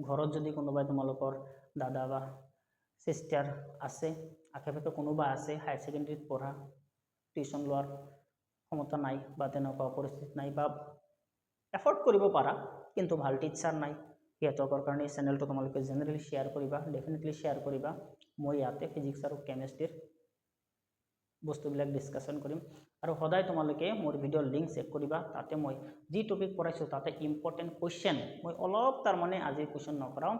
ঘৰত যদি কোনোবাই তোমালোকৰ দাদা বা চিষ্টাৰ আছে, আশে পাশে কোনোবা আছে হায়াৰ ছেকেণ্ডেৰীত পঢ়া, টিউশ্যন লোৱাৰ ক্ষমতা নাই বা তেনেকুৱা পৰিস্থিতি নাই, বা এফৰ্ড কৰিব পাৰা কিন্তু ভাল টিচাৰ নাই, সিহঁতৰ কাৰণে এই চেনেলটো তোমালোকে জেনেৰেলি শ্বেয়াৰ কৰিবা, ডেফিনেটলি শ্বেয়াৰ কৰিবা। মই ইয়াতে ফিজিক্স আৰু কেমেষ্ট্ৰিৰ বস্তুবিলাক ডিছকাশ্যন কৰিম, আৰু সদায় তোমালোকে মোৰ ভিডিঅ'ৰ লিংক চেক কৰিবা, তাতে মই যি টপিক পঢ়াইছোঁ তাতে ইম্পৰ্টেণ্ট কুৱেশ্যন, মই অলপ তাৰমানে আজি কুৱেশ্যন নকৰাওঁ,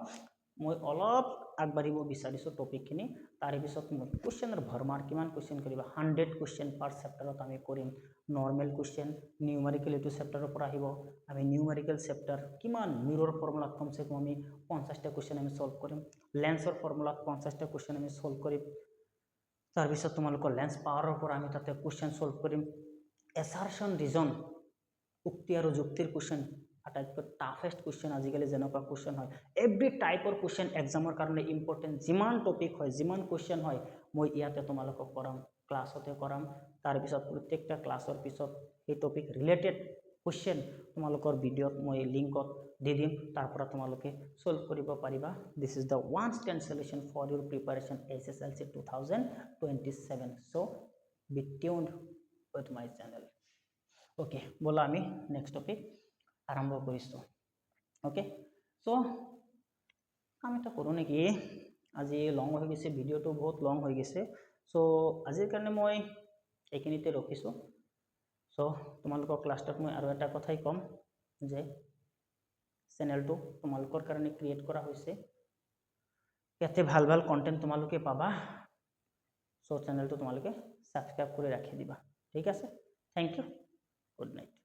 মই অলপ আগবাঢ়িব বিচাৰিছোঁ টপিকখিনি, তাৰে পিছত মই কুৱেশ্যনৰ ভৰমাৰ, কিমান কুৱেশ্যন কৰিবা, 100 কুৱেশ্যন পাৰ চেপ্টাৰত আমি কৰিম। নৰ্মেল কুৱেশ্যন, নিউমাৰিকেল এইটো চেপ্টাৰৰ পৰা আহিব, আমি নিউমাৰিকেল চেপ্টাৰ কিমান, মিৰৰ ফৰ্মুলাত কমচে কম আমি 50টা কুৱেশ্যন আমি সলভ কৰিম, লেন্সৰ ফৰ্মুলাত 50টা কুৱেশ্যন আমি সলভ কৰিম, তাৰপিছত তোমালোকৰ লেন্স পাৱাৰৰ পৰা আমি তাতে কুৱেশ্যন সলভ কৰিম, এছাৰশ্যন ৰিজন, উক্তি আৰু যুক্তিৰ কুৱেশ্যন, আটাইতকৈ টাফেষ্ট কুৱেশ্যন আজিকালি যেনেকুৱা কুৱেশ্যন হয়, এভৰি টাইপৰ কুৱেশ্যন এক্সামৰ কাৰণে ইম্পৰ্টেণ্ট, যিমান টপিক হয়, যিমান কুৱেশ্যন হয়, মই ইয়াতে তোমালোকক কৰাম ক্লাছতে কৰাম তাৰ পিছত প্ৰত্যেকটা ক্লাছৰ পিছত এই টপিক ৰিলেটেড কোৱেশ্চন তোমালোকৰ ভিডিঅ'ত মই লিংকত দি দিম তাৰ পৰা তোমালোকে সলভ কৰিব পাৰিবা this is the one stand solution for your preparation SSLC 2027 so be tuned with my channel okay বলা আমি নেক্সট টপিক আৰম্ভ কৰিছো okay so আমি এটা কৰো নেকি আজি লং হৈ গৈছে ভিডিওটো বহুত লং হৈ গৈছে সো আজিৰ কাৰণে মই এইখিনিতে ৰখিছো সো তোমালোকৰ ক্লাছটোত মই আৰু এটা কথাই কম যে চেনেলটো তোমালোকৰ কাৰণে ক্ৰিয়েট কৰা হৈছে ইয়াতে ভাল ভাল কন্টেন্ট তোমালোকে পাবা সো চেনেলটো তোমালোকে সাবস্ক্ৰাইব কৰি ৰাখি দিবা ঠিক আছে থ্যাংক ইউ গুড নাইট